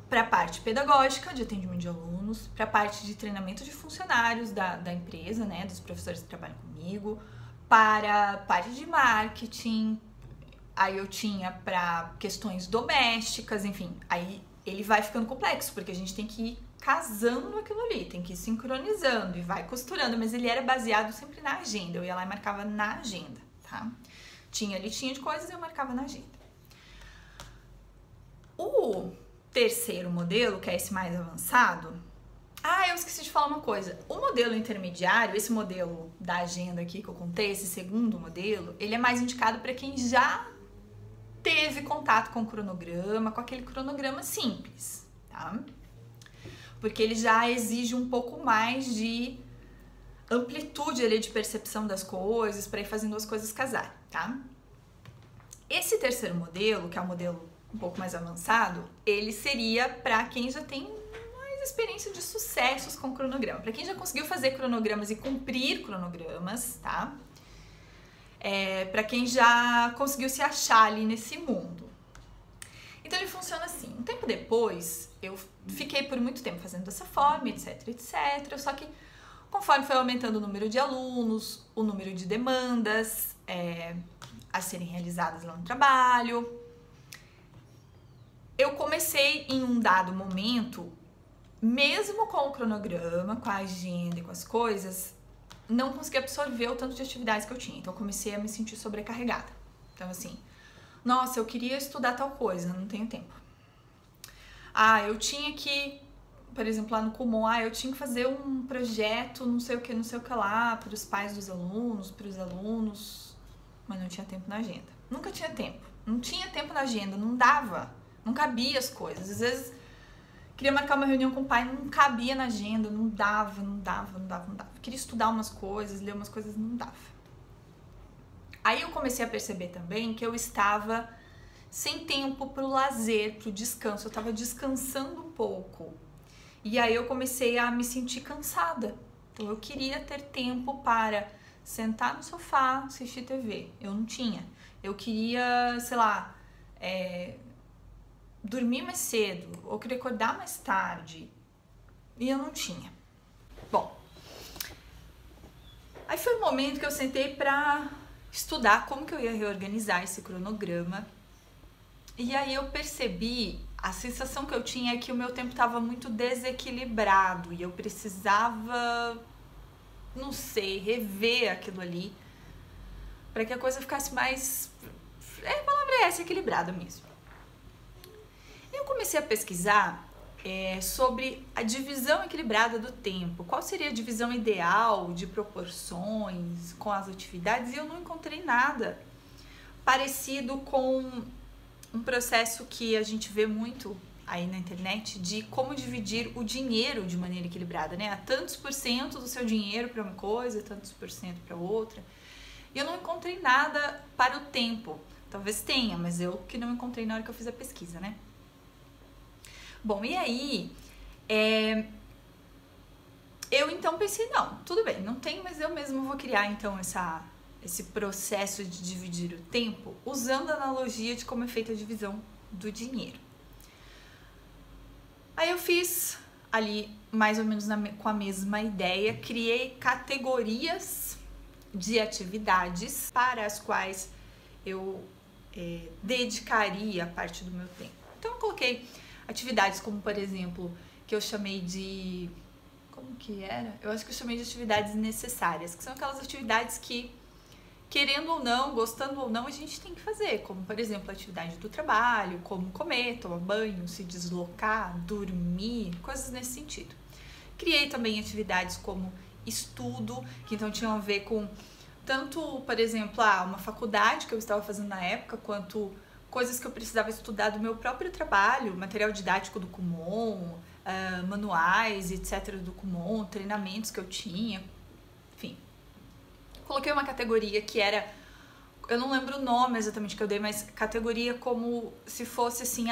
Para a parte pedagógica, de atendimento de alunos, para a parte de treinamento de funcionários da empresa, né, dos professores que trabalham comigo, para a parte de marketing... Aí eu tinha para questões domésticas, enfim, aí ele vai ficando complexo, porque a gente tem que ir casando aquilo ali, tem que ir sincronizando e vai costurando, mas ele era baseado sempre na agenda, eu ia lá e marcava na agenda, tá? Tinha listinha de coisas e eu marcava na agenda. O terceiro modelo, que é esse mais avançado, eu esqueci de falar uma coisa. O modelo intermediário, esse modelo da agenda aqui que eu contei, esse segundo modelo, ele é mais indicado para quem já teve contato com o cronograma, com aquele cronograma simples, tá? Porque ele já exige um pouco mais de amplitude ali de percepção das coisas, para ir fazendo as coisas casarem, tá? Esse terceiro modelo, que é o modelo um pouco mais avançado, ele seria para quem já tem mais experiência de sucessos com cronograma, para quem já conseguiu fazer cronogramas e cumprir cronogramas, tá? para quem já conseguiu se achar ali nesse mundo. Então ele funciona assim. Um tempo depois, eu fiquei por muito tempo fazendo dessa forma, etc, etc. Só que conforme foi aumentando o número de alunos, o número de demandas a serem realizadas lá no trabalho, eu comecei em um dado momento, mesmo com o cronograma, com a agenda e com as coisas, não consegui absorver o tanto de atividades que eu tinha. Então eu comecei a me sentir sobrecarregada. Então assim, nossa, eu queria estudar tal coisa, não tenho tempo. Eu tinha que, por exemplo, lá no Kumon, eu tinha que fazer um projeto, não sei o que lá, para os pais dos alunos, para os alunos, mas não tinha tempo na agenda. Nunca tinha tempo. Não tinha tempo na agenda, não dava, não cabia as coisas. Às vezes queria marcar uma reunião com o pai, não cabia na agenda, não dava. Queria estudar umas coisas, ler umas coisas, não dava. Aí eu comecei a perceber também que eu estava sem tempo pro lazer, pro descanso. Eu estava descansando um pouco. E aí eu comecei a me sentir cansada. Então eu queria ter tempo para sentar no sofá, assistir TV. Eu não tinha. Eu queria, sei lá, dormir mais cedo, ou queria acordar mais tarde. E eu não tinha. Bom, aí foi o momento que eu sentei pra estudar como que eu ia reorganizar esse cronograma. E aí eu percebi, a sensação que eu tinha é que o meu tempo estava muito desequilibrado e eu precisava, não sei, rever aquilo ali para que a coisa ficasse mais, a palavra é essa, equilibrada mesmo. Eu comecei a pesquisar sobre a divisão equilibrada do tempo. Qual seria a divisão ideal de proporções com as atividades? E eu não encontrei nada parecido com um processo que a gente vê muito aí na internet de como dividir o dinheiro de maneira equilibrada, né? Tantos por cento do seu dinheiro para uma coisa, tantos por cento para outra. E eu não encontrei nada para o tempo. Talvez tenha, mas eu que não encontrei na hora que eu fiz a pesquisa, né? Bom, e aí, eu então pensei, não, tudo bem, não tem, mas eu mesmo vou criar então esse processo de dividir o tempo usando a analogia de como é feita a divisão do dinheiro. Aí eu fiz ali mais ou menos com a mesma ideia, criei categorias de atividades para as quais eu dedicaria parte do meu tempo. Então eu coloquei atividades como, por exemplo, que eu chamei de... Como que era? Eu acho que eu chamei de atividades necessárias, que são aquelas atividades que, querendo ou não, gostando ou não, a gente tem que fazer, como, por exemplo, a atividade do trabalho, como comer, tomar banho, se deslocar, dormir, coisas nesse sentido. Criei também atividades como estudo, que então tinham a ver com tanto, por exemplo, uma faculdade que eu estava fazendo na época, quanto coisas que eu precisava estudar do meu próprio trabalho, material didático do Kumon, manuais, etc. do Kumon, treinamentos que eu tinha, enfim. Coloquei uma categoria que era, eu não lembro o nome exatamente que eu dei, mas categoria como se fosse assim,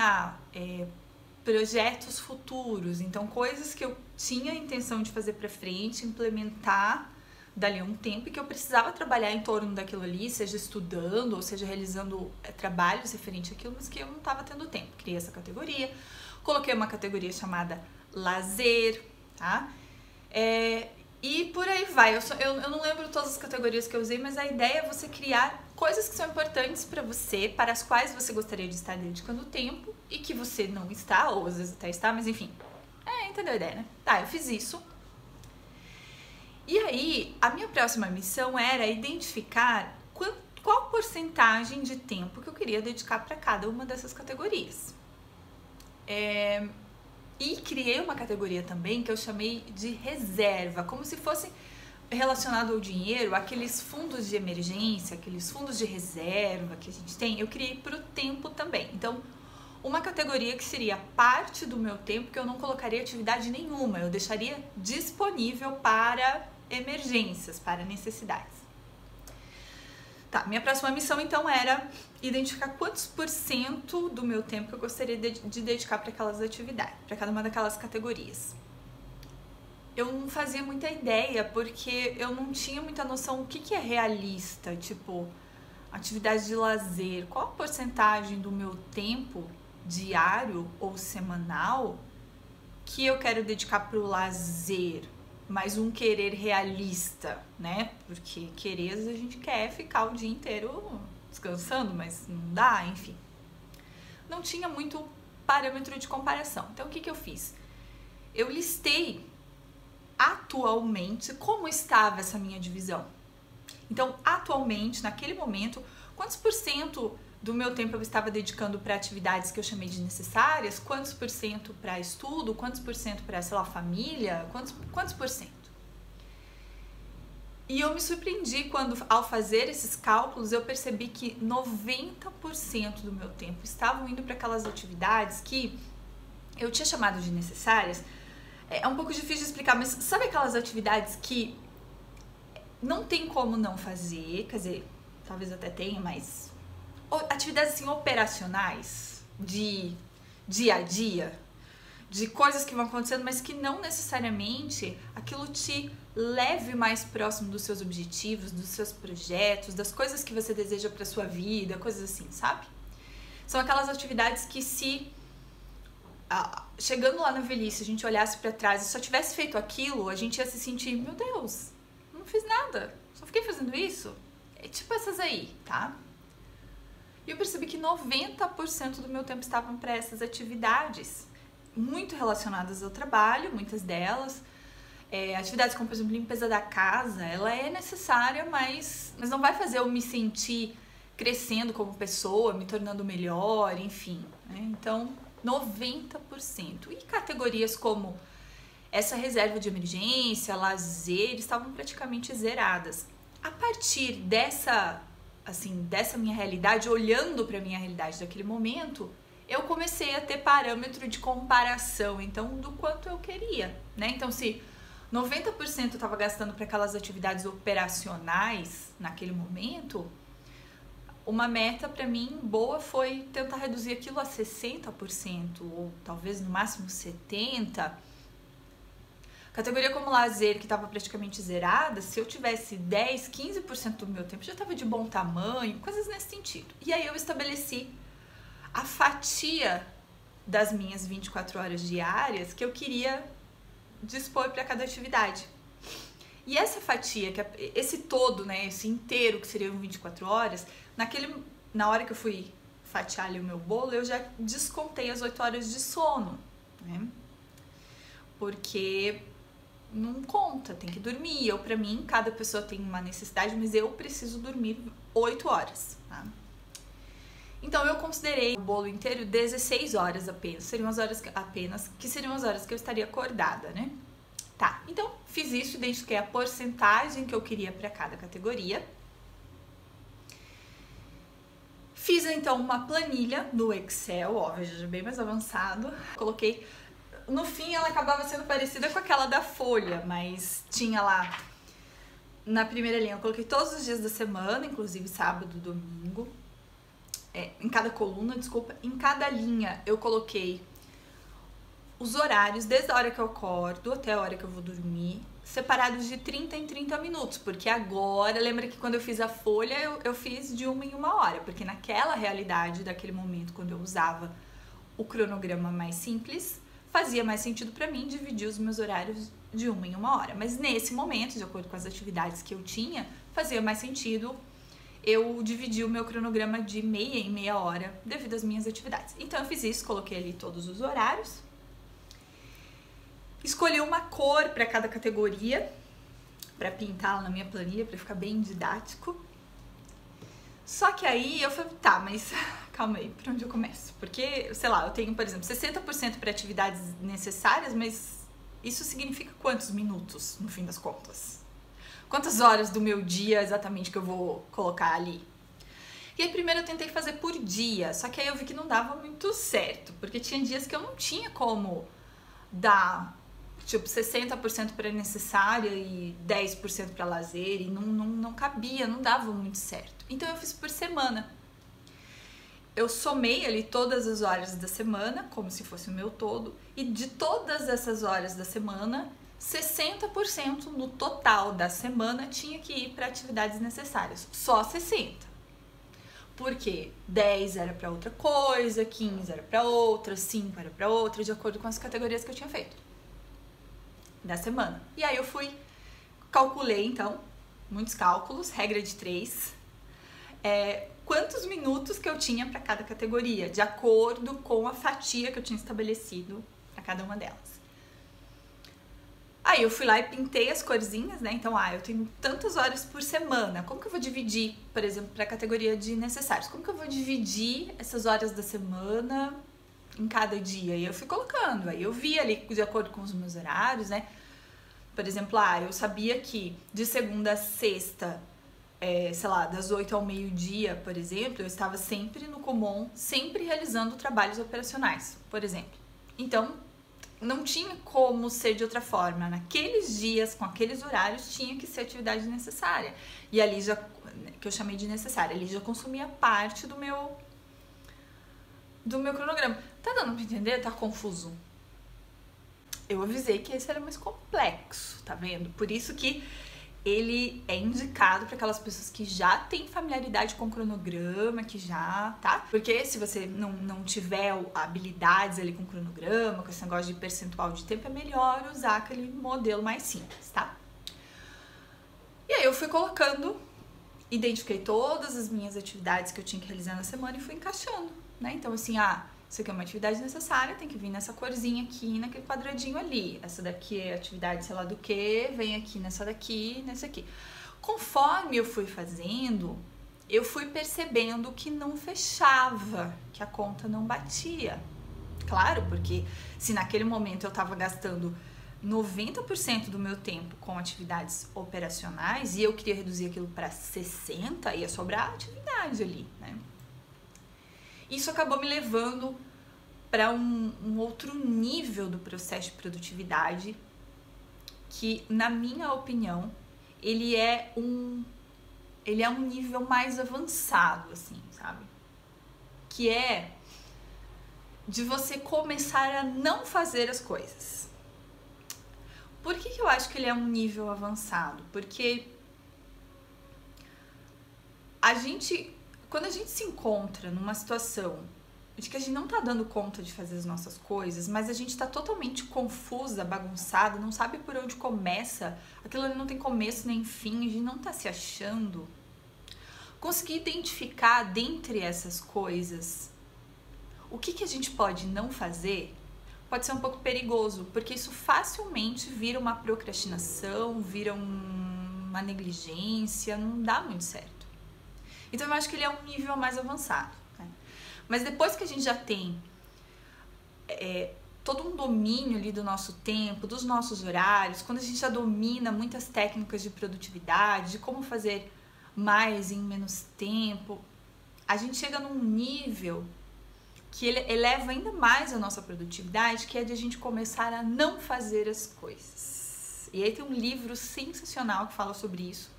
projetos futuros. Então, coisas que eu tinha a intenção de fazer pra frente, implementar dali a um tempo e que eu precisava trabalhar em torno daquilo ali, seja estudando ou seja realizando trabalhos referentes àquilo, mas que eu não estava tendo tempo. Criei essa categoria, coloquei uma categoria chamada lazer, tá? E por aí vai. Eu não lembro todas as categorias que eu usei, mas a ideia é você criar coisas que são importantes para você, para as quais você gostaria de estar dedicando tempo e que você não está, ou às vezes até está, mas enfim. Entendeu a ideia, né? Tá, eu fiz isso. E aí, a minha próxima missão era identificar qual porcentagem de tempo que eu queria dedicar para cada uma dessas categorias. E criei uma categoria também que eu chamei de reserva, como se fosse relacionado ao dinheiro, aqueles fundos de emergência, aqueles fundos de reserva que a gente tem, eu criei para o tempo também. Então, uma categoria que seria parte do meu tempo que eu não colocaria atividade nenhuma, eu deixaria disponível para emergências, para necessidades. Tá, minha próxima missão então era identificar quantos por cento do meu tempo que eu gostaria de dedicar para aquelas atividades, para cada uma daquelas categorias. eu não fazia muita ideia, porque eu não tinha muita noção do que é realista, tipo, atividade de lazer, qual a porcentagem do meu tempo diário ou semanal que eu quero dedicar para o lazer, mas um querer realista, né? Porque querer, às vezes a gente quer ficar o dia inteiro descansando, mas não dá, enfim. Não tinha muito parâmetro de comparação. Então, o que eu fiz? Eu listei atualmente como estava essa minha divisão. Então, atualmente, naquele momento, quantos por cento do meu tempo eu estava dedicando para atividades que eu chamei de necessárias, quantos por cento para estudo, quantos por cento para, sei lá, família, quantos por cento? E eu me surpreendi quando, ao fazer esses cálculos, eu percebi que 90% do meu tempo estavam indo para aquelas atividades que eu tinha chamado de necessárias. É um pouco difícil de explicar, mas sabe aquelas atividades que não tem como não fazer, quer dizer, talvez até tenha, mas atividades assim operacionais, de dia a dia, de coisas que vão acontecendo, mas que não necessariamente aquilo te leve mais próximo dos seus objetivos, dos seus projetos, das coisas que você deseja para sua vida, coisas assim, sabe? São aquelas atividades que se chegando lá na velhice, a gente olhasse para trás e só tivesse feito aquilo, a gente ia se sentir, meu Deus, não fiz nada, só fiquei fazendo isso. É tipo essas aí, tá? E eu percebi que 90% do meu tempo estavam para essas atividades, muito relacionadas ao trabalho, muitas delas. Atividades como, por exemplo, limpeza da casa, ela é necessária, mas não vai fazer eu me sentir crescendo como pessoa, me tornando melhor, enfim, né? Então, 90%. E categorias como essa reserva de emergência, lazer, estavam praticamente zeradas. A partir dessa minha realidade, olhando para a minha realidade daquele momento, eu comecei a ter parâmetro de comparação, então, do quanto eu queria, né? Então, se 90% eu estava gastando para aquelas atividades operacionais naquele momento, uma meta para mim boa foi tentar reduzir aquilo a 60%, ou talvez no máximo 70%. Categoria como lazer, que estava praticamente zerada, se eu tivesse 10, 15% do meu tempo, já estava de bom tamanho, coisas nesse sentido. E aí eu estabeleci a fatia das minhas 24 horas diárias que eu queria dispor para cada atividade. E essa fatia, esse todo, né, esse inteiro que seriam 24 horas, na hora que eu fui fatiar ali o meu bolo, eu já descontei as 8 horas de sono, né? Porque não conta, tem que dormir. Pra mim, cada pessoa tem uma necessidade, mas eu preciso dormir 8 horas, tá? Então, eu considerei o bolo inteiro 16 horas apenas. Seriam as horas que seriam as horas que eu estaria acordada, né? Tá, então, fiz isso, identifiquei a porcentagem que eu queria para cada categoria. Fiz, então, uma planilha no Excel, ó, veja, bem mais avançado. Coloquei... No fim, ela acabava sendo parecida com aquela da folha, mas tinha lá, na primeira linha, eu coloquei todos os dias da semana, inclusive sábado, domingo. Em cada coluna, desculpa, em cada linha eu coloquei os horários, desde a hora que eu acordo até a hora que eu vou dormir, separados de 30 em 30 minutos, porque agora, lembra que quando eu fiz a folha, eu fiz de 1 em 1 hora, porque naquela realidade, daquele momento, quando eu usava o cronograma mais simples, fazia mais sentido para mim dividir os meus horários de 1 em 1 hora, mas nesse momento, de acordo com as atividades que eu tinha, fazia mais sentido eu dividi o meu cronograma de meia em meia hora devido às minhas atividades. Então eu fiz isso, coloquei ali todos os horários, escolhi uma cor para cada categoria, para pintar na minha planilha, para ficar bem didático. Só que aí eu falei, tá, mas calma aí, por onde eu começo? Porque, sei lá, eu tenho, por exemplo, 60% para atividades necessárias, mas isso significa quantos minutos, no fim das contas? Quantas horas do meu dia exatamente que eu vou colocar ali? E aí primeiro eu tentei fazer por dia, só que aí eu vi que não dava muito certo, porque tinha dias que eu não tinha como dar, tipo, 60% para necessária e 10% para lazer, e não cabia, não dava muito certo. Então eu fiz por semana. Eu somei ali todas as horas da semana, como se fosse o meu todo, e de todas essas horas da semana, 60% no total da semana tinha que ir para atividades necessárias. Só 60%. Porque 10 era para outra coisa, 15 era para outra, 5 era para outra, de acordo com as categorias que eu tinha feito da semana. E aí eu calculei então, muitos cálculos, regra de 3, quantos minutos que eu tinha para cada categoria, de acordo com a fatia que eu tinha estabelecido para cada uma delas. Aí eu fui lá e pintei as corzinhas, né? Então, eu tenho tantas horas por semana. Como que eu vou dividir, por exemplo, para a categoria de necessários? Como que eu vou dividir essas horas da semana em cada dia? E eu fui colocando. Aí eu vi ali, de acordo com os meus horários, né? Por exemplo, eu sabia que de segunda a sexta, sei lá, das 8 ao meio-dia, por exemplo, eu estava sempre no Kumon, sempre realizando trabalhos operacionais, por exemplo. Então, não tinha como ser de outra forma. Naqueles dias, com aqueles horários, tinha que ser atividade necessária. E ali já, que eu chamei de necessária, ali já consumia parte do meu cronograma. Tá dando pra entender? Tá confuso? Eu avisei que esse era mais complexo, tá vendo? Por isso que ele é indicado para aquelas pessoas que já têm familiaridade com o cronograma, que já, tá? Porque se você não tiver habilidades ali com o cronograma, com esse negócio de percentual de tempo, é melhor usar aquele modelo mais simples, tá? E aí eu fui colocando, identifiquei todas as minhas atividades que eu tinha que realizar na semana e fui encaixando, né? Então assim, isso aqui é uma atividade necessária, tem que vir nessa corzinha aqui, naquele quadradinho ali. Essa daqui é atividade sei lá do que, vem aqui nessa daqui, nessa aqui. Conforme eu fui fazendo, eu fui percebendo que não fechava, que a conta não batia. Claro, porque se naquele momento eu estava gastando 90% do meu tempo com atividades operacionais e eu queria reduzir aquilo para 60%, ia sobrar atividade ali, né? Isso acabou me levando para um outro nível do processo de produtividade que, na minha opinião, ele é um nível mais avançado, assim, sabe? Que é de você começar a não fazer as coisas. Por que eu acho que ele é um nível avançado? Porque quando a gente se encontra numa situação de que a gente não tá dando conta de fazer as nossas coisas, mas a gente tá totalmente confusa, bagunçada, não sabe por onde começa, aquilo ali não tem começo nem fim, a gente não tá se achando. Conseguir identificar dentre essas coisas o que a gente pode não fazer pode ser um pouco perigoso, porque isso facilmente vira uma procrastinação, vira uma negligência, não dá muito certo. Então, eu acho que ele é um nível mais avançado, né? Mas depois que a gente já tem todo um domínio ali do nosso tempo, dos nossos horários, quando a gente já domina muitas técnicas de produtividade, de como fazer mais em menos tempo, a gente chega num nível que ele eleva ainda mais a nossa produtividade, que é de a gente começar a não fazer as coisas. E aí tem um livro sensacional que fala sobre isso.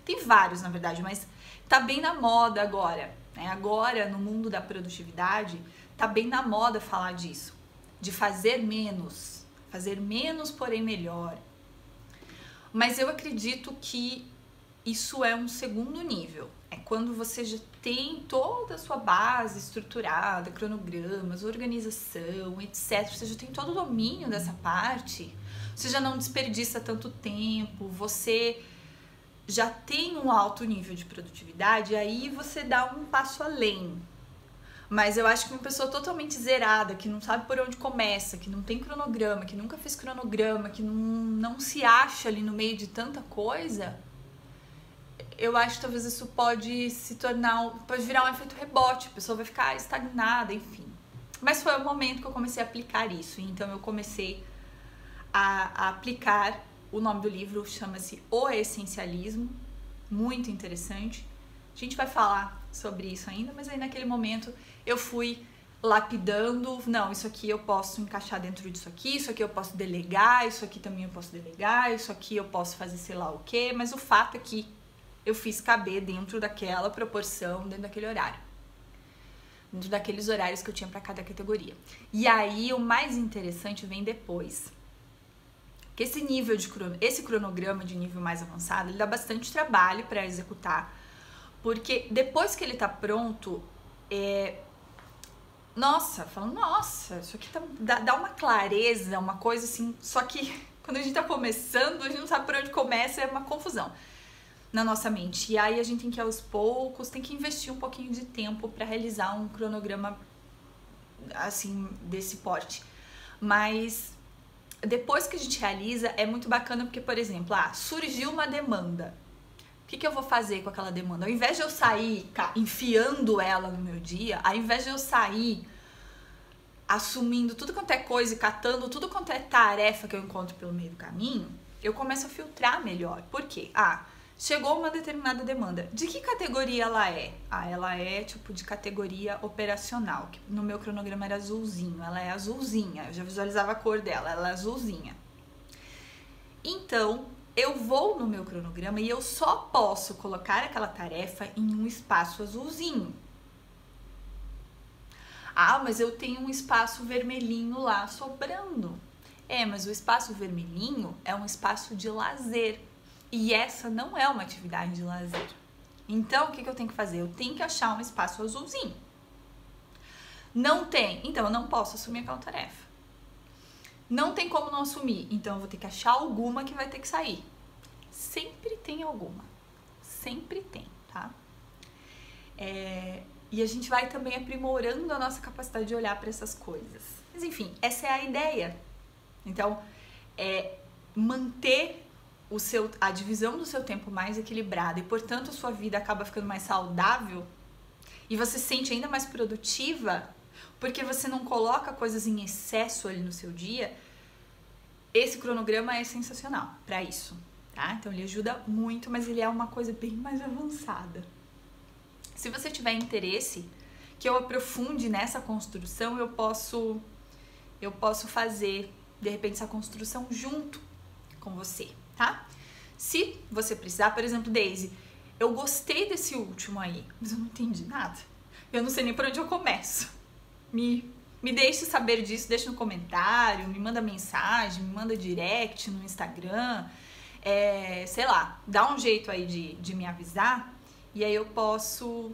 Tem vários, na verdade, mas tá bem na moda agora, né? Agora, no mundo da produtividade, tá bem na moda falar disso, de fazer menos, porém melhor. Mas eu acredito que isso é um segundo nível. É quando você já tem toda a sua base estruturada, cronogramas, organização, etc. Você já tem todo o domínio dessa parte, você já não desperdiça tanto tempo, você já tem um alto nível de produtividade, aí você dá um passo além. Mas eu acho que uma pessoa totalmente zerada, que não sabe por onde começa, que não tem cronograma, que nunca fez cronograma, que não se acha ali no meio de tanta coisa, eu acho que talvez isso pode virar um efeito rebote, a pessoa vai ficar estagnada, enfim. Mas foi o momento que eu comecei a aplicar isso, então eu comecei a aplicar. O nome do livro chama-se O Essencialismo, muito interessante. A gente vai falar sobre isso ainda, mas aí naquele momento eu fui lapidando, não, isso aqui eu posso encaixar dentro disso aqui, isso aqui eu posso delegar, isso aqui também eu posso delegar, isso aqui eu posso fazer sei lá o quê, mas o fato é que eu fiz caber dentro daquela proporção, dentro daquele horário. Dentro daqueles horários que eu tinha para cada categoria. E aí o mais interessante vem depois. que esse cronograma de nível mais avançado, ele dá bastante trabalho para executar, porque depois que ele tá pronto, nossa, isso aqui dá uma clareza, uma coisa assim, só que quando a gente tá começando, a gente não sabe por onde começa, é uma confusão na nossa mente. E aí a gente tem que ir aos poucos, tem que investir um pouquinho de tempo para realizar um cronograma assim, desse porte. Mas depois que a gente realiza, é muito bacana porque, por exemplo, surgiu uma demanda. O que eu vou fazer com aquela demanda? Ao invés de eu sair enfiando ela no meu dia, ao invés de eu sair assumindo tudo quanto é coisa e catando tudo quanto é tarefa que eu encontro pelo meio do caminho, eu começo a filtrar melhor. Por quê? Chegou uma determinada demanda. De que categoria ela é? Ela é tipo de categoria operacional, que no meu cronograma era azulzinho. Ela é azulzinha, eu já visualizava a cor dela, ela é azulzinha. Então, eu vou no meu cronograma e eu só posso colocar aquela tarefa em um espaço azulzinho. Mas eu tenho um espaço vermelhinho lá sobrando. Mas o espaço vermelhinho é um espaço de lazer. E essa não é uma atividade de lazer. Então, o que eu tenho que fazer? Eu tenho que achar um espaço azulzinho. Não tem, então eu não posso assumir aquela tarefa. Não tem como não assumir, então eu vou ter que achar alguma que vai ter que sair. Sempre tem alguma. Sempre tem, tá? E a gente vai também aprimorando a nossa capacidade de olhar para essas coisas. Mas enfim, essa é a ideia. Então, manter a divisão do seu tempo mais equilibrada e, portanto, a sua vida acaba ficando mais saudável e você se sente ainda mais produtiva porque você não coloca coisas em excesso ali no seu dia. Esse cronograma é sensacional para isso, tá? Então ele ajuda muito, mas ele é uma coisa bem mais avançada. Se você tiver interesse que eu aprofunde nessa construção, eu posso fazer de repente essa construção junto com você, tá? Se você precisar, por exemplo, Daisy, eu gostei desse último aí, mas eu não entendi nada. Eu não sei nem por onde eu começo. Me deixe saber disso, deixa no comentário, me manda mensagem, me manda direct no Instagram, sei lá, dá um jeito aí de me avisar e aí eu posso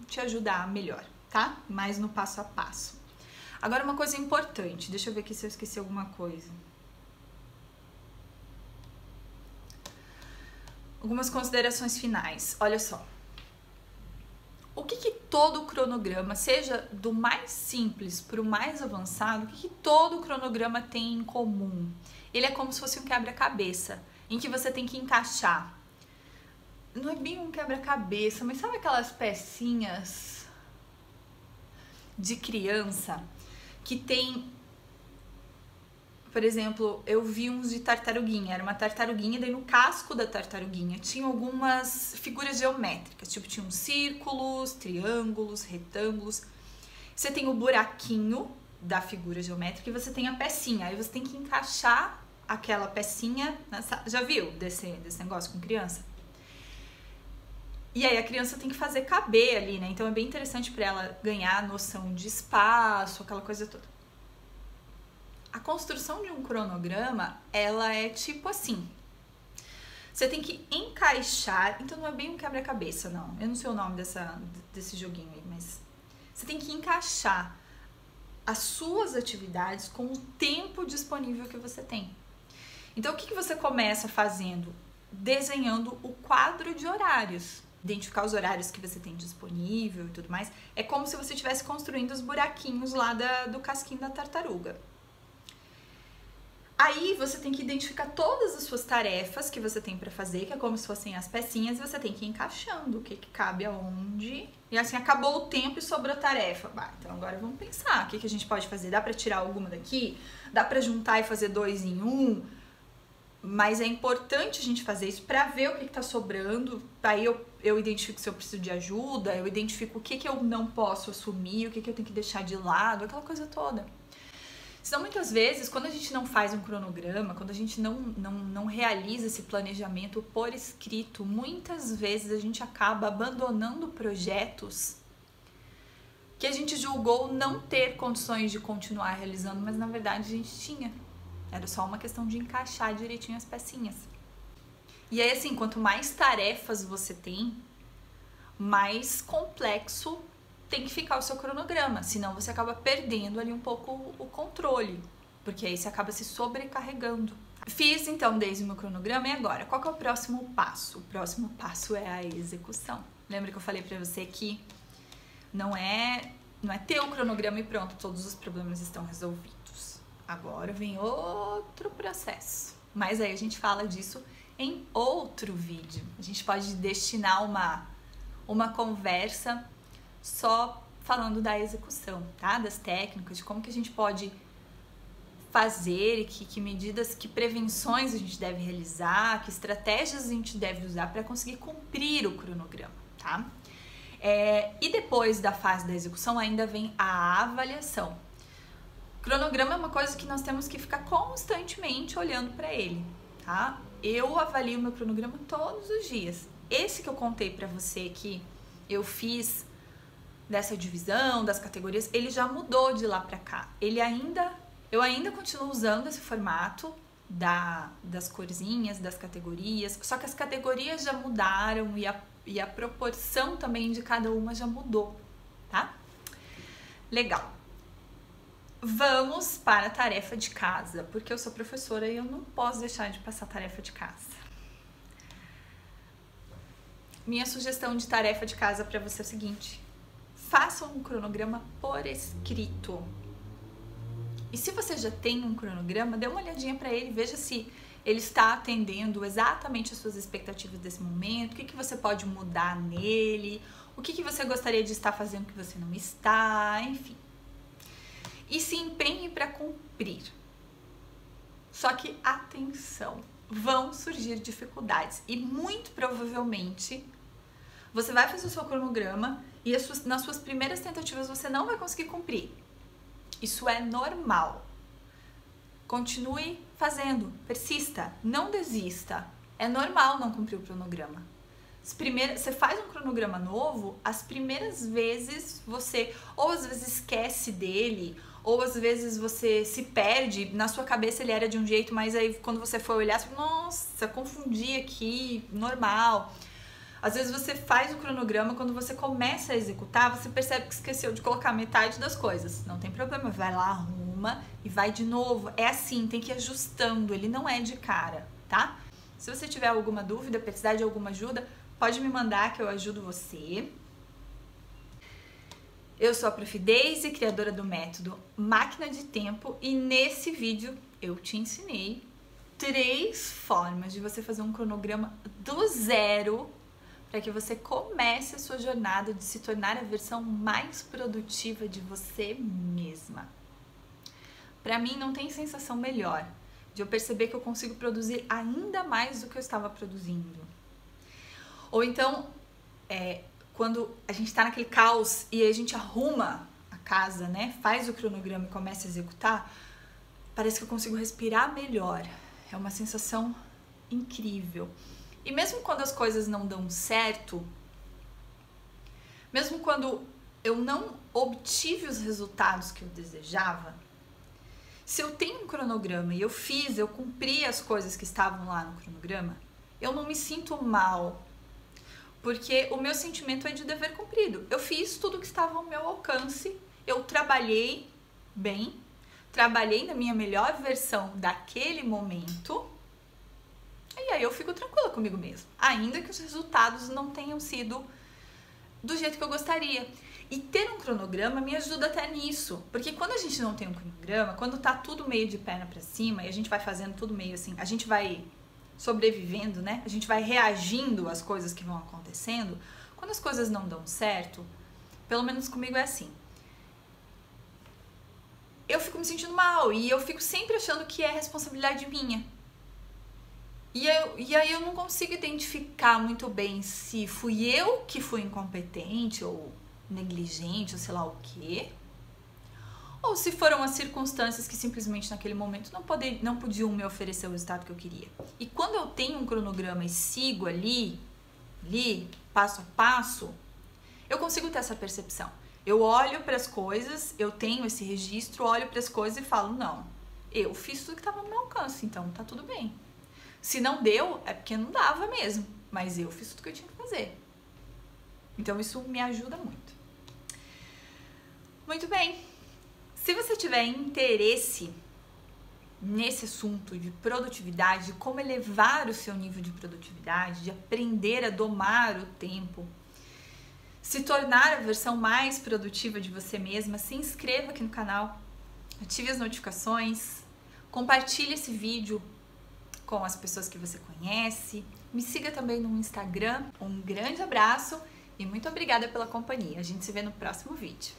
te ajudar melhor, tá? Mais no passo a passo. Agora uma coisa importante, deixa eu ver aqui se eu esqueci alguma coisa. Algumas considerações finais. Olha só. O que todo cronograma, seja do mais simples para o mais avançado, o que todo cronograma tem em comum? Ele é como se fosse um quebra-cabeça, em que você tem que encaixar. Não é bem um quebra-cabeça, mas sabe aquelas pecinhas de criança que tem... Por exemplo, eu vi uns de tartaruguinha, era uma tartaruguinha, daí no casco da tartaruguinha tinha algumas figuras geométricas, tipo tinha círculos, triângulos, retângulos. Você tem o buraquinho da figura geométrica e você tem a pecinha, aí você tem que encaixar aquela pecinha, já viu desse negócio com criança? E aí a criança tem que fazer caber ali, né? Então é bem interessante para ela ganhar a noção de espaço, aquela coisa toda. A construção de um cronograma, ela é tipo assim. Você tem que encaixar, então não é bem um quebra-cabeça, não. Eu não sei o nome desse joguinho aí, mas você tem que encaixar as suas atividades com o tempo disponível que você tem. Então, o que você começa fazendo? Desenhando o quadro de horários. Identificar os horários que você tem disponível e tudo mais. É como se você estivesse construindo os buraquinhos lá do casquinho da tartaruga. Aí você tem que identificar todas as suas tarefas que você tem para fazer, que é como se fossem as pecinhas, e você tem que ir encaixando o que cabe aonde. E assim, acabou o tempo e sobrou tarefa. Então agora vamos pensar, o que a gente pode fazer? Dá para tirar alguma daqui? Dá para juntar e fazer 2 em 1? Mas é importante a gente fazer isso para ver o que tá sobrando. Aí eu identifico se eu preciso de ajuda, eu identifico o que eu não posso assumir, o que eu tenho que deixar de lado, aquela coisa toda. Senão, muitas vezes, quando a gente não faz um cronograma, quando a gente não realiza esse planejamento por escrito, muitas vezes a gente acaba abandonando projetos que a gente julgou não ter condições de continuar realizando, mas na verdade a gente tinha. Era só uma questão de encaixar direitinho as pecinhas. E aí, assim, quanto mais tarefas você tem, mais complexo tem que ficar o seu cronograma, senão você acaba perdendo ali um pouco o controle, porque aí você acaba se sobrecarregando. Fiz então desde o meu cronograma, e agora? Qual que é o próximo passo? O próximo passo é a execução. Lembra que eu falei pra você que não é ter o cronograma e pronto, todos os problemas estão resolvidos. Agora vem outro processo, mas aí a gente fala disso em outro vídeo. A gente pode destinar uma conversa só falando da execução, tá? Das técnicas, de como que a gente pode fazer, que medidas, que prevenções a gente deve realizar, que estratégias a gente deve usar para conseguir cumprir o cronograma, tá? E depois da fase da execução ainda vem a avaliação. Cronograma é uma coisa que nós temos que ficar constantemente olhando para ele, tá? Eu avalio meu cronograma todos os dias. Esse que eu contei para você que eu fiz dessa divisão, das categorias, ele já mudou de lá pra cá. Eu ainda continuo usando esse formato das corzinhas, das categorias, só que as categorias já mudaram e a proporção também de cada uma já mudou, tá? Legal. Vamos para a tarefa de casa, porque eu sou professora e eu não posso deixar de passar tarefa de casa. Minha sugestão de tarefa de casa para você é o seguinte: faça um cronograma por escrito. E se você já tem um cronograma, dê uma olhadinha para ele, veja se ele está atendendo exatamente as suas expectativas desse momento, o que você pode mudar nele, o que você gostaria de estar fazendo que você não está, enfim. E se empenhe para cumprir. Só que, atenção, vão surgir dificuldades e muito provavelmente você vai fazer o seu cronograma e nas suas primeiras tentativas você não vai conseguir cumprir. Isso é normal. Continue fazendo, persista, não desista. É normal não cumprir o cronograma. Você faz um cronograma novo, as primeiras vezes você ou às vezes esquece dele, ou às vezes você se perde, na sua cabeça ele era de um jeito, mas aí quando você for olhar, você fala, nossa, confundi aqui, normal. Às vezes você faz o cronograma, quando você começa a executar, você percebe que esqueceu de colocar metade das coisas. Não tem problema, vai lá, arruma e vai de novo. É assim, tem que ir ajustando, ele não é de cara, tá? Se você tiver alguma dúvida, precisar de alguma ajuda, pode me mandar que eu ajudo você. Eu sou a Prof. Daisy, criadora do método Máquina de Tempo, e nesse vídeo eu te ensinei 3 formas de você fazer um cronograma do zero para que você comece a sua jornada de se tornar a versão mais produtiva de você mesma. Para mim não tem sensação melhor de eu perceber que eu consigo produzir ainda mais do que eu estava produzindo. Ou então, quando a gente está naquele caos e a gente arruma a casa, né? Faz o cronograma e começa a executar, parece que eu consigo respirar melhor. É uma sensação incrível. E mesmo quando as coisas não dão certo, mesmo quando eu não obtive os resultados que eu desejava, se eu tenho um cronograma e eu cumpri as coisas que estavam lá no cronograma, eu não me sinto mal, porque o meu sentimento é de dever cumprido. Eu fiz tudo que estava ao meu alcance, eu trabalhei bem, trabalhei na minha melhor versão daquele momento, e aí eu fico tranquila comigo mesma, ainda que os resultados não tenham sido do jeito que eu gostaria. E ter um cronograma me ajuda até nisso, porque quando a gente não tem um cronograma, quando tá tudo meio de perna pra cima e a gente vai fazendo tudo meio assim, a gente vai sobrevivendo, né? A gente vai reagindo às coisas que vão acontecendo. Quando as coisas não dão certo, pelo menos comigo é assim, eu fico me sentindo mal e eu fico sempre achando que é responsabilidade minha. E aí eu não consigo identificar muito bem se fui eu que fui incompetente ou negligente ou sei lá o quê, ou se foram as circunstâncias que simplesmente naquele momento não podiam me oferecer o resultado que eu queria. E quando eu tenho um cronograma e sigo ali, passo a passo, eu consigo ter essa percepção. Eu olho para as coisas, eu tenho esse registro, olho para as coisas e falo, não, eu fiz tudo que estava no meu alcance, então tá tudo bem. Se não deu, é porque não dava mesmo, mas eu fiz tudo que eu tinha que fazer. Então isso me ajuda muito. Muito bem. Se você tiver interesse nesse assunto de produtividade, de como elevar o seu nível de produtividade, de aprender a domar o tempo, se tornar a versão mais produtiva de você mesma, se inscreva aqui no canal, ative as notificações, compartilhe esse vídeo com as pessoas que você conhece, me siga também no Instagram. Um grande abraço e muito obrigada pela companhia. A gente se vê no próximo vídeo.